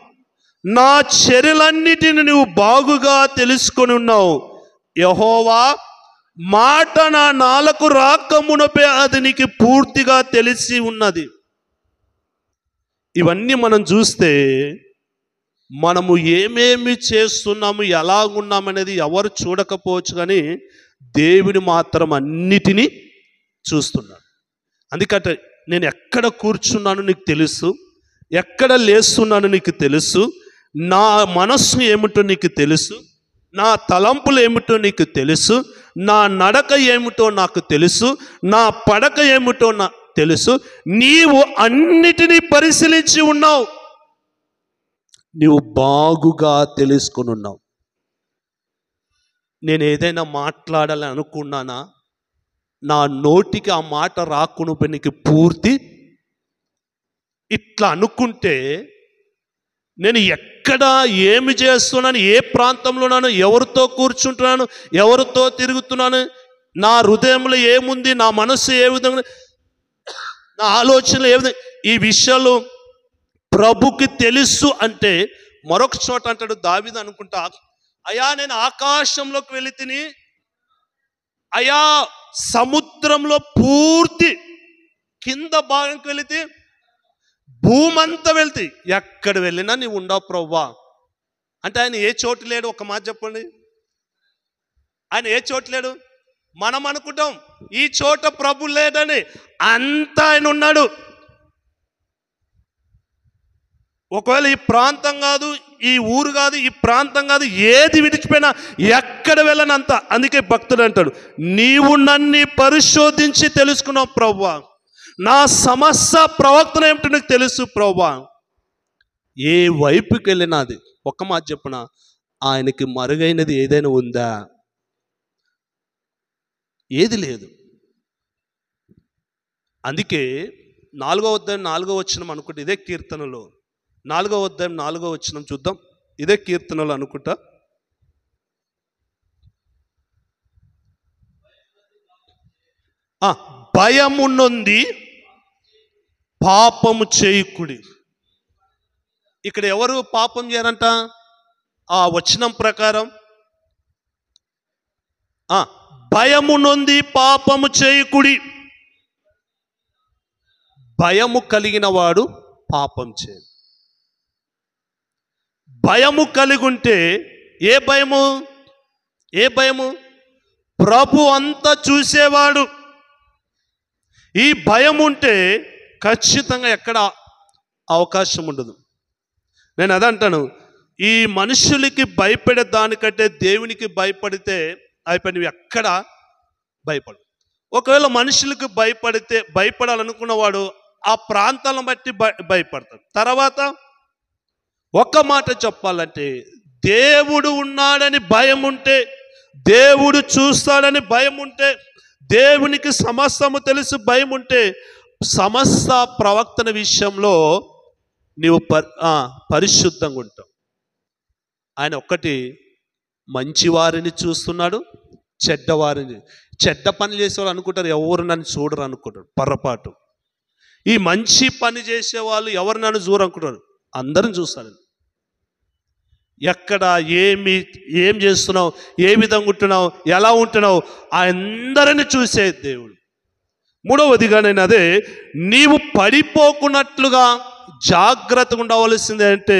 నా చర్యలన్నిటిని నువ్వు బాగుగా తెలుసుకొని ఉన్నావు. యెహోవా, మాట నా నాలుక రాక మునుపే అది నీకు పూర్తిగా తెలిసి ఉన్నది. ఇవన్నీ మనం చూస్తే మనము ఏమేమి చేస్తున్నాము, ఎలాగున్నామనేది ఎవరు చూడకపోవచ్చు, కానీ దేవుని మాత్రం అన్నిటినీ చూస్తున్నాడు. అందుకంటే నేను ఎక్కడ కూర్చున్నాను నీకు తెలుసు, ఎక్కడ లేస్తున్నాను నీకు తెలుసు, నా మనస్సు ఏమిటో నీకు తెలుసు, నా తలంపులు ఏమిటో నీకు తెలుసు, నా నడక ఏమిటో నాకు తెలుసు, నా పడక ఏమిటో నాకు తెలుసు. నీవు అన్నిటినీ పరిశీలించి ఉన్నావు, నీవు బాగుగా తెలుసుకొని ఉన్నావు. నేను ఏదైనా మాట్లాడాలని అనుకున్నానా, నా నోటికి ఆ మాట రాకుండా నీకు పూర్తి ఇట్లా అనుకుంటే నేను ఎక్కడ ఏమి చేస్తున్నాను, ఏ ప్రాంతంలో ఉన్నాను, ఎవరితో కూర్చుంటున్నాను, ఎవరితో తిరుగుతున్నాను, నా హృదయంలో ఏముంది, నా మనస్సు ఏ విధంగా, నా ఆలోచనలు ఏ విధంగా, ఈ విషయాలు ప్రభుకి తెలుసు. అంటే మరొక చోట అంటాడు దావీదు అనుకుంటా, అయా నేను ఆకాశంలోకి వెళ్ళి తిని, అయా సముద్రంలో పూర్తి కింద భాగంకి వెళితే, భూమంతా వెళ్తే, ఎక్కడ వెళ్ళినా నీవు ఉండవు ప్రభువా. అంటే ఆయన ఏ చోటు లేడు? ఒక మాట చెప్పండి, ఆయన ఏ చోటు లేడు? మనం అనుకుంటాం ఈ చోట ప్రభు లేడని, అంతా ఆయన ఉన్నాడు. ఒకవేళ ఈ ప్రాంతం కాదు, ఈ ఊరు కాదు, ఈ ప్రాంతం కాదు, ఏది విడిచిపోయినా ఎక్కడ వెళ్ళనంత. అందుకే భక్తుడు అంటాడు, నీవు నన్ను పరిశోధించి తెలుసుకున్నావు ప్రభువా, నా సమస్య ప్రవర్తన ఏమిటో నీకు తెలుసు ప్రభువా. ఏ వైపుకి వెళ్ళినది ఒక్క మాట చెప్పున, ఆయనకి మరుగైనది ఏదైనా ఉందా? ఏది లేదు. అందుకే 4వ అధ్యాయం 4వ వచనం అనుకుంటే, ఇదే కీర్తనలో 4వ అధ్యాయం 4వ వచనం చూద్దాం. ఇదే కీర్తనలు అనుకుంటా. భయము నొంది పాపము చేయుకుడి. ఇక్కడ ఎవరు పాపం చేయరంట? ఆ వచనం ప్రకారం భయము నొంది పాపము చేయుకుడి. భయము కలిగిన వాడు పాపం చేయడు. భయము కలిగి ఉంటే, ఏ భయము? ఏ భయము? ప్రభు అంతా చూసేవాడు. ఈ భయం ఉంటే ఖచ్చితంగా ఎక్కడ అవకాశం ఉండదు. నేను అదంటాను, ఈ మనుషులకి భయపడే దానికంటే దేవునికి భయపడితే అయిపోయి నువ్వు ఎక్కడ భయపడు. ఒకవేళ మనుషులకు భయపడాలనుకున్నవాడు ఆ ప్రాంతాలను బట్టి భయపడతాడు. తర్వాత ఒక్క మాట చెప్పాలంటే, దేవుడు ఉన్నాడని భయం ఉంటే, దేవుడు చూస్తాడని భయం ఉంటే, దేవునికి సమస్తము తెలుసు భయం ఉంటే, సమస్త ప్రవర్తన విషయంలో నీవు పరిశుద్ధంగా ఉంటావు. ఆయన ఒక్కటి మంచివారిని చూస్తున్నాడు, చెడ్డవారిని. చెడ్డ పని చేసేవాళ్ళు అనుకుంటారు ఎవరు నన్ను చూడరు అనుకుంటారు, పొరపాటు. ఈ మంచి పని చేసేవాళ్ళు ఎవరు నన్ను చూడరు అనుకుంటారు, అందరిని చూస్తాడు. ఎక్కడ ఏం చేస్తున్నావు, ఏ విధంగా ఉంటున్నావు, ఎలా ఉంటున్నావు, అందరిని చూసే దేవుడు. మూడవదిగా నేను అదే, నీవు పడిపోకున్నట్లుగా జాగ్రత్తగా ఉండవలసిందే. అంటే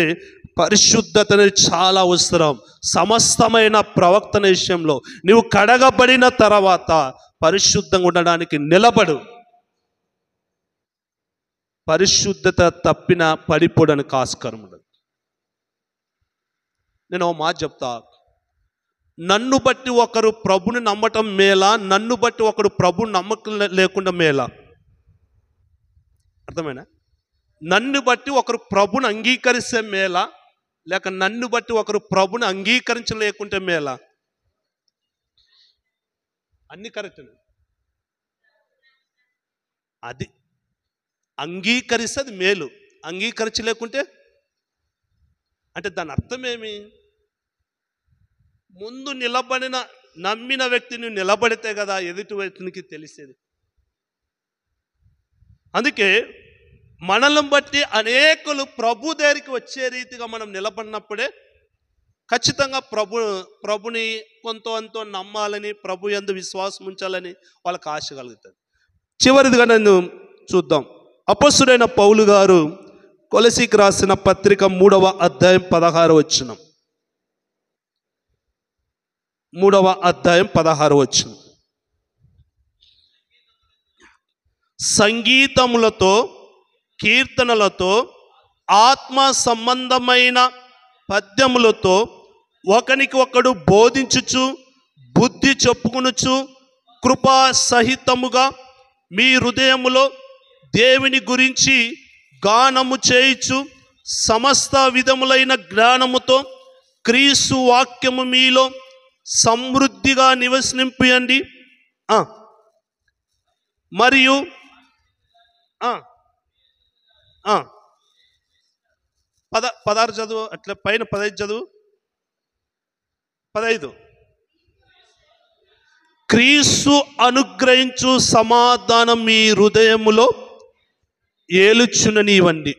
పరిశుద్ధత అనేది చాలా అవసరం. సమస్తమైన ప్రవక్తన విషయంలో నీవు కడగబడిన తర్వాత పరిశుద్ధంగా ఉండడానికి నిలబడు. పరిశుద్ధత తప్పిన పడిపోవడానికి ఆస్కారం ఉండదు. నేను ఒక మాట చెప్తా, నన్ను బట్టి ఒకరు ప్రభుని నమ్మటం మేలా, నన్ను బట్టి ఒకరు ప్రభుని నమ్మకం లేకుండా మేలా? అర్థమైనా? నన్ను బట్టి ఒకరు ప్రభుని అంగీకరిస్తే మేలా, లేక నన్ను బట్టి ఒకరు ప్రభుని అంగీకరించలేకుంటే మేలా? అన్ని కరెక్ట్. అది అంగీకరిస్తే అది మేలు, అంగీకరించలేకుంటే అంటే దాని అర్థమేమి? ముందు నిలబడిన నమ్మిన వ్యక్తిని నిలబడితే కదా ఎదుటి వ్యక్తికి తెలిసేది. అందుకే మనల్ని బట్టి అనేకులు ప్రభు దగ్గరికి వచ్చే రీతిగా మనం నిలబడినప్పుడే ఖచ్చితంగా ప్రభుని కొంత నమ్మాలని, ప్రభు యందు విశ్వాసం ఉంచాలని వాళ్ళకి ఆశ కలుగుతుంది. చివరిదిగా నన్ను చూద్దాం. అపొస్తలుడైన పౌలు గారు కొలసీకి రాసిన పత్రిక 3వ అధ్యాయం 16వ వచనం. 3వ అధ్యాయం 16వ వచనం. సంగీతములతో, కీర్తనలతో, ఆత్మ సంబంధమైన పద్యములతో ఒకనికి ఒకడు బోధించుచు, బుద్ధి చెప్పుకొనుచు, కృపా సహితముగా మీ హృదయములో దేవుని గురించి గానము చేయుచు, సమస్త విధములైన జ్ఞానముతో క్రీస్తు వాక్యము మీలో సమృద్ధిగా నివసింపండి. మరియు 16 చదువు, అట్లా పైన 15 చదువు. 15 క్రీస్తు అనుగ్రహించు సమాధానం మీ హృదయములో ఏలుచుననివ్వండి.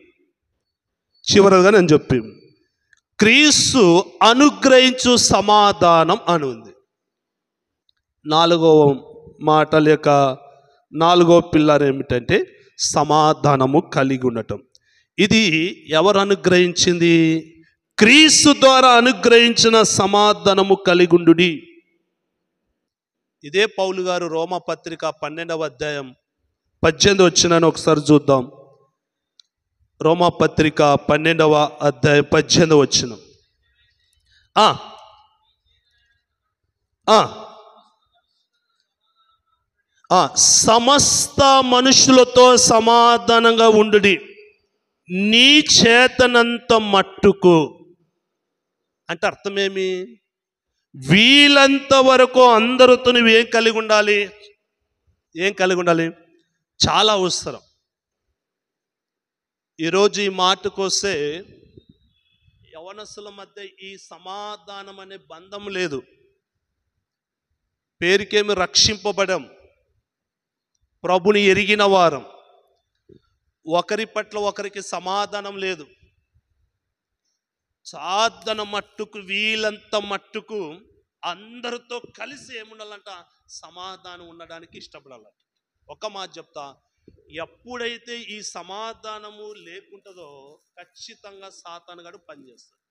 చివరగా నేను చెప్పి క్రీస్తు అనుగ్రహించు సమాధానం అని ఉంది. 4వ మాట లేక 4వ పిల్లర్ ఏమిటంటే సమాధానము కలిగి ఉండటం. ఇది ఎవరు అనుగ్రహించింది? క్రీస్తు ద్వారా అనుగ్రహించిన సమాధానము కలిగి ఉండుడి. ఇదే పౌలు గారు రోమా పత్రిక 12వ అధ్యాయం 18 వచనాన్ని ఒకసారి చూద్దాం. రోమా పత్రిక 12వ అధ్యాయం 18 వచనం. సమస్త మనుషులతో సమాధానంగా ఉండుడి నీ చేతనంత మట్టుకు. అంటే అర్థమేమి? వీలంత వరకు అందరితో నువ్వేం కలిగి ఉండాలి? ఏం కలిగి ఉండాలి? చాలా అవసరం. ఈరోజు ఈ మాటకు వస్తే యవనస్తుల మధ్య ఈ సమాధానం అనే బంధం లేదు. పేరుకేమి రక్షింపబడం, ప్రభుని ఎరిగిన వారం, ఒకరి పట్ల ఒకరికి సమాధానం లేదు. సాధన మట్టుకు వీలంత మట్టుకు అందరితో కలిసి ఏముండాలంట? సమాధానం ఉండడానికి ఇష్టపడాలంట. ఒక మాట చెప్తా, ఎప్పుడైతే ఈ సమాధానము లేకుంటుందో ఖచ్చితంగా సాతానుగాడు పనిచేస్తాడు.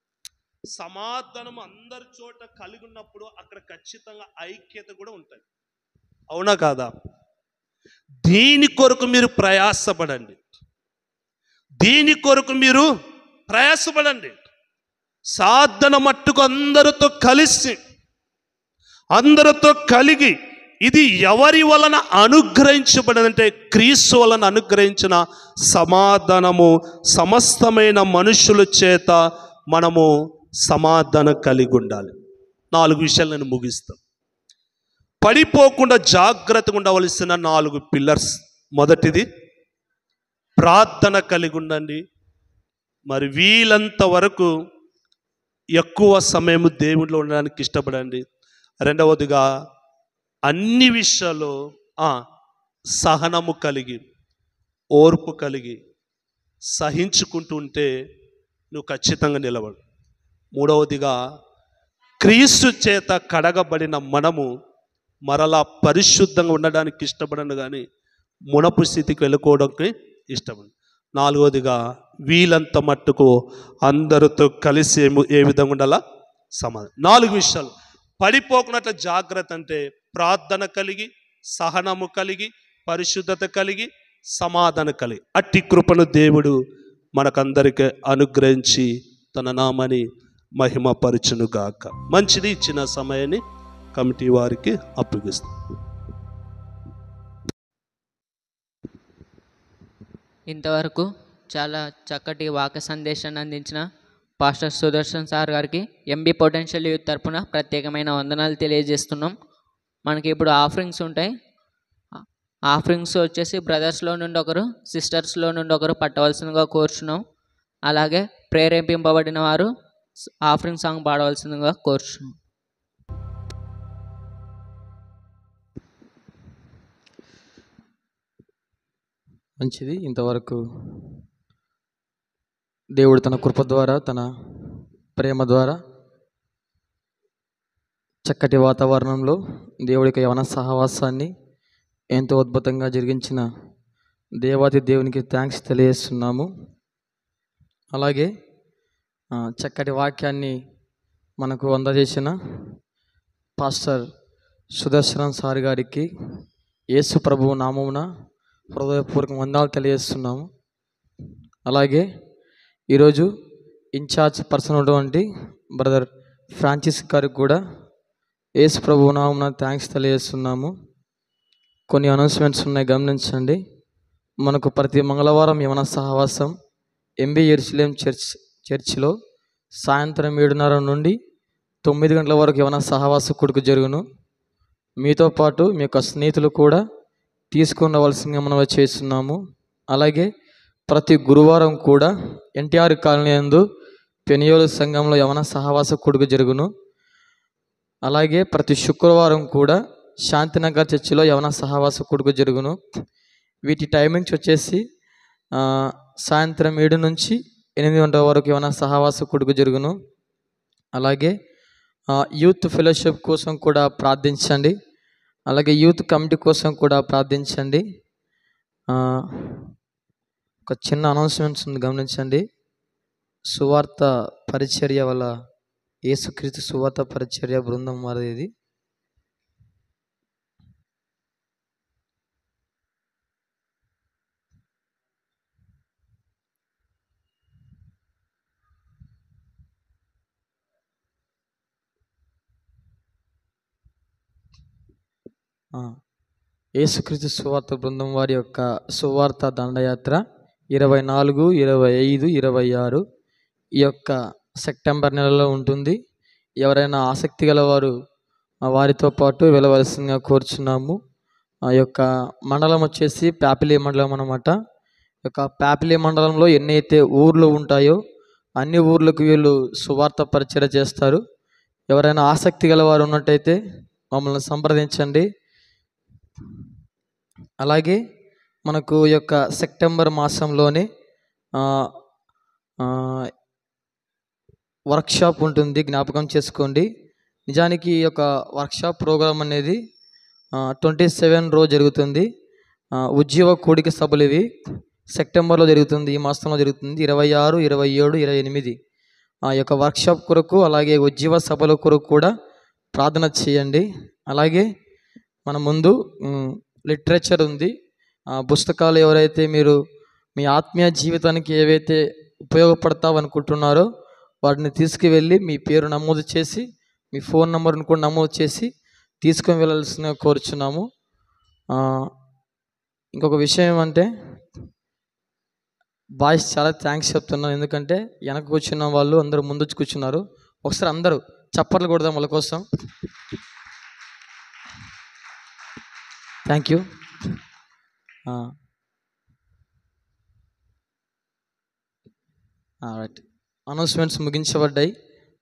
సమాధానం అందరి చోట కలిగి ఉన్నప్పుడు అక్కడ ఖచ్చితంగా ఐక్యత కూడా ఉంటుంది. అవునా కాదా? దీని కొరకు మీరు ప్రయాసపడండి, దీని కొరకు మీరు ప్రయాసపడండి. సాధన మట్టుకు అందరితో కలిసి, అందరితో కలిగి, ఇది ఎవరి వలన అనుగ్రహించబడిందంటే క్రీస్తు వలన అనుగ్రహించిన సమాధానము. సమస్తమైన మనుషుల చేత మనము సమాధానం కలిగి ఉండాలి. 4 విషయాలు నేను ముగిస్తాను. పడిపోకుండా జాగ్రత్తగా ఉండవలసిన 4 పిల్లర్స్. మొదటిది ప్రార్థన కలిగి ఉండండి. మరి వీలంత వరకు ఎక్కువ సమయం దేవుడిలో ఉండడానికి ఇష్టపడండి. రెండవదిగా అన్ని విషయాల్లో సహనము కలిగి, ఓర్పు కలిగి సహించుకుంటూ ఉంటే నువ్వు ఖచ్చితంగా నిలబడు. మూడవదిగా క్రీస్తు చేత కడగబడిన మనము మరలా పరిశుద్ధంగా ఉండడానికి ఇష్టపడను, కానీ మునపు స్థితికి వెళ్ళుకోవడానికి ఇష్టపడు. 4వదిగా వీలంత మట్టుకు అందరితో కలిసి ఏ విధంగా ఉండాలా? సమాధానం. 4 విషయాలు. పడిపోకున్నట్లు జాగ్రత్త అంటే ప్రార్థన కలిగి, సహనము కలిగి, పరిశుద్ధత కలిగి, సమాధానం కలిగి. అట్టి కృపను దేవుడు మనకందరికీ అనుగ్రహించి తన నామని మహిమపరచునుగాక. మంచిది. ఇచ్చిన సమయాన్ని కమిటీ వారికి అప్పగిస్తాం. ఇంతవరకు చాలా చక్కటి వాక్య సందేశాన్ని అందించిన పాస్టర్ సుదర్శన్ సార్ గారికి ఎంబీ పొటెన్షియల్ యూత్ తరపున ప్రత్యేకమైన వందనాలు తెలియజేస్తున్నాం. మనకి ఇప్పుడు ఆఫరింగ్స్ ఉంటాయి. ఆఫరింగ్స్ వచ్చేసి బ్రదర్స్లో నుండి ఒకరు, సిస్టర్స్లో నుండి ఒకరు పట్టవలసిందిగా కోరుచున్నాం. అలాగే ప్రేరేపింపబడిన వారు ఆఫరింగ్ సాంగ్ పాడవలసిందిగా కోరుచున్నాం. మంచిది. ఇంతవరకు దేవుడు తన కృప ద్వారా, తన ప్రేమ ద్వారా చక్కటి వాతావరణంలో దేవుడికి యవన సహవాసాన్ని ఎంతో అద్భుతంగా జరిగించిన దేవాది దేవునికి థ్యాంక్స్ తెలియజేస్తున్నాము. అలాగే చక్కటి వాక్యాన్ని మనకు అందజేసిన పాస్టర్ సుదర్శన్ సార్ గారికి యేసు ప్రభువు నామమున హృదయపూర్వక వందనాలు తెలియజేస్తున్నాము. అలాగే ఈరోజు ఇన్ఛార్జ్ పర్సన్ ఉన్నటువంటి బ్రదర్ ఫ్రాన్సిస్ గారికి కూడా యేసు ప్రభువు నామమున థ్యాంక్స్ తెలియజేస్తున్నాము. కొన్ని అనౌన్స్మెంట్స్ ఉన్నాయి, గమనించండి. మనకు ప్రతి మంగళవారం యవన సహవాసం ఎంబీ యెరూషలేం చర్చిలో సాయంత్రం 7:30 నుండి 9 గంటల వరకు యవన సహవాస కూడుక జరుగును. మీతో పాటు మీ యొక్క స్నేహితులు కూడా తీసుకునవలసిందిగా మనం చేస్తున్నాము. అలాగే ప్రతి గురువారం కూడా ఎన్టీఆర్ కాలనీ యందు పెనియోలు సంఘంలో యవన సహవాస కూడుక జరుగును. అలాగే ప్రతి శుక్రవారం కూడా శాంతినగర్ చర్చిలో యవన సహవాస కూడుక జరుగును. వీటి టైమింగ్స్ వచ్చేసి సాయంత్రం 7 నుంచి 8 గంటల వరకు యవన సహవాస కూడుక జరుగును. అలాగే యూత్ ఫెలోషిప్ కోసం కూడా ప్రార్థించండి. అలాగే యూత్ కమిటీ కోసం కూడా ప్రార్థించండి. ఒక చిన్న అనౌన్స్మెంట్స్ ఉంది, గమనించండి. సువార్త పరిచర్య వల్ల యేసుక్రీస్తు సువార్త పరిచర్య బృందం వారిది ఇది. యేసుక్రీస్తు సువార్త బృందం వారి యొక్క సువార్త దండయాత్ర 24, 25, 26 ఈ యొక్క సెప్టెంబర్ నెలలో ఉంటుంది. ఎవరైనా ఆసక్తి గలవారు వారితో పాటు వెళ్ళవలసిందిగా కోరుచున్నాము. ఆ యొక్క మండలం వచ్చేసి ప్యాపిలి మండలం అన్నమాట. ఈ యొక్క ప్యాపిలి మండలంలో ఎన్నైతే ఊర్లు ఉంటాయో అన్ని ఊర్లకు వీళ్ళు సువార్త పరిచర్య చేస్తారు. ఎవరైనా ఆసక్తి గలవారు ఉన్నట్టయితే మమ్మల్ని సంప్రదించండి. అలాగే మనకు ఈ యొక్క సెప్టెంబర్ మాసంలోనే వర్క్షాప్ ఉంటుంది, జ్ఞాపకం చేసుకోండి. నిజానికి ఈ యొక్క వర్క్షాప్ ప్రోగ్రాం అనేది 27 రోజు జరుగుతుంది. ఉజ్జీవ కూడిక సభలు ఇవి సెప్టెంబర్లో జరుగుతుంది, ఈ మాసంలో జరుగుతుంది. 26, 27, 28 ఆ యొక్క వర్క్షాప్ కొరకు, అలాగే ఉజ్జీవ సభల కొరకు కూడా ప్రార్థన చేయండి. అలాగే మన ముందు లిటరేచర్ ఉంది. పుస్తకాలు ఎవరైతే మీరు మీ ఆత్మీయ జీవితానికి ఏవైతే ఉపయోగపడతావు అనుకుంటున్నారో వాటిని తీసుకువెళ్ళి మీ పేరు నమోదు చేసి మీ ఫోన్ నెంబర్ను కూడా నమోదు చేసి తీసుకొని వెళ్ళాల్సిందిగా కోరుచున్నాము. ఇంకొక విషయం ఏమంటే బాయ్స్ చాలా థ్యాంక్స్ చెప్తున్నాను, ఎందుకంటే వెనక కూర్చున్న వాళ్ళు అందరూ ముందు కూర్చున్నారు. ఒకసారి అందరూ చప్పట్లు కొడదాం వాళ్ళ కోసం. Thank you. రైట్, అనౌన్స్మెంట్స్ ముగించబడ్డాయి.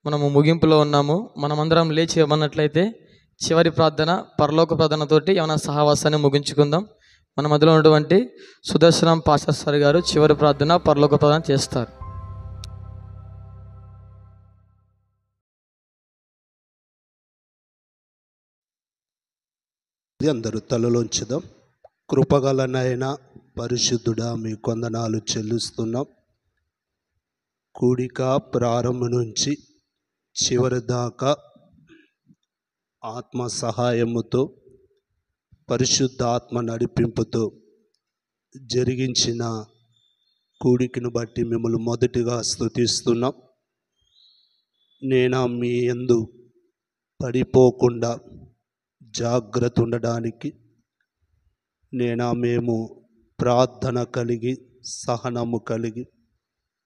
మనము ముగింపులో ఉన్నాము. మనమందరం లేచి ఇవ్వనట్లయితే చివరి ప్రార్థన, పరలోక ప్రార్థనతోటి ఏమైనా సహవాసాన్ని ముగించుకుందాం. మన మధ్యలో ఉన్నటువంటి సుదర్శనం పాస్టర్ సార్ గారు చివరి ప్రార్థన, పరలోక ప్రార్థన చేస్తారు. అందరూ తలలోంచుదాం. కృపగల నాయన, పరిశుద్ధుడా, మీ వందనాలు చెల్లిస్తున్నాం. కూడిక ప్రారంభం నుంచి చివరి దాకా ఆత్మ సహాయముతో పరిశుద్ధాత్మ నడిపింపుతో జరిగించిన కూడికను బట్టి మిమ్మల్ని మొదటిగా స్తుతిస్తున్నాం. నేను మీ యందు పడిపోకుండా జాగ్రత్త ఉండడానికి మేము ప్రార్థన కలిగి, సహనము కలిగి,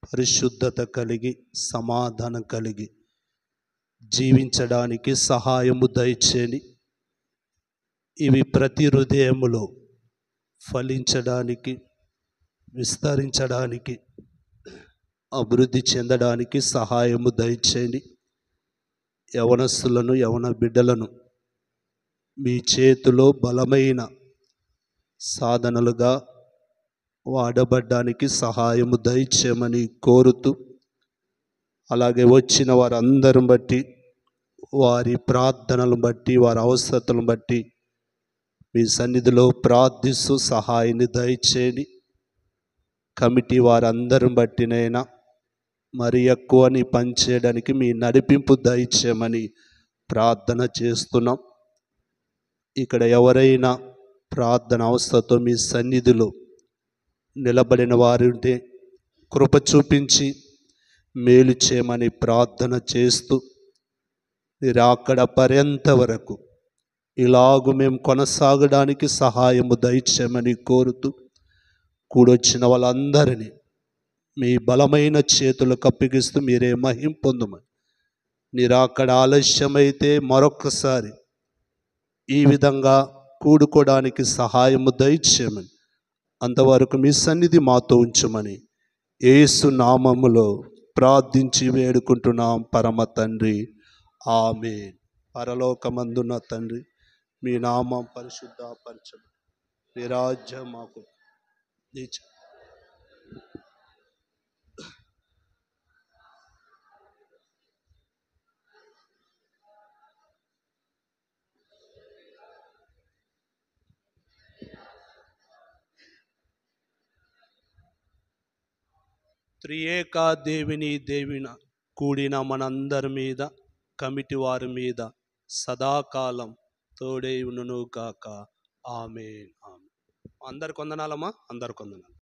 పరిశుద్ధత కలిగి, సమాధానం కలిగి జీవించడానికి సహాయము దయచేయండి. ఇవి ప్రతి హృదయములో ఫలించడానికి, విస్తరించడానికి, అభివృద్ధి చెందడానికి సహాయము దయచేయండి. యవనస్తులను, యవన బిడ్డలను మీ చేతిలో బలమైన సాధనలుగా వాడబడ్డానికి సహాయము దయచేయమని కోరుతూ, అలాగే వచ్చిన వారందరిని బట్టి, వారి ప్రార్థనలను బట్టి, వారి అవసరతలను బట్టి మీ సన్నిధిలో ప్రార్థిస్తూ సహాయాన్ని దయచేయండి. కమిటీ వారందరిని బట్టినైనా మరి ఎక్కువని పనిచేయడానికి మీ నడిపింపు దయచేయమని ప్రార్థన చేస్తున్నాం. ఇక్కడ ఎవరైనా ప్రార్థన అవస్థతో మీ సన్నిధిలో నిలబడిన వారు ఉంటే కృప చూపించి మేలు చేయమని ప్రార్థన చేస్తూ, మీరు అక్కడ పర్యంత వరకు ఇలాగూ మేము కొనసాగడానికి సహాయము దయచేయమని కోరుతూ, కూడొచ్చిన వాళ్ళందరినీ మీ బలమైన చేతులకు అప్పగిస్తూ మీరే మహిమ పొందుమని, మీరు అక్కడ ఆలస్యమైతే మరొకసారి ఈ విధంగా కూడుకోవడానికి సహాయము దయచేయమని, అంతవరకు మీ సన్నిధి మాతో ఉంచమని యేసు నామములో ప్రార్థించి వేడుకుంటున్నాం పరమ తండ్రి, ఆమేన్. పరలోకమందున్న తండ్రి, మీ నామం పరిశుద్ధపరచబడి, మీ రాజ్యం మాకు నీచ త్రియేక దేవుని కూడిన మనందరి మీద, కమిటీ వారి మీద సదాకాలం తోడై ఉండును గాక. ఆమేన్. ఆమేన్. అందరికి వందనాలమ్మా, అందరికి వందనాలు.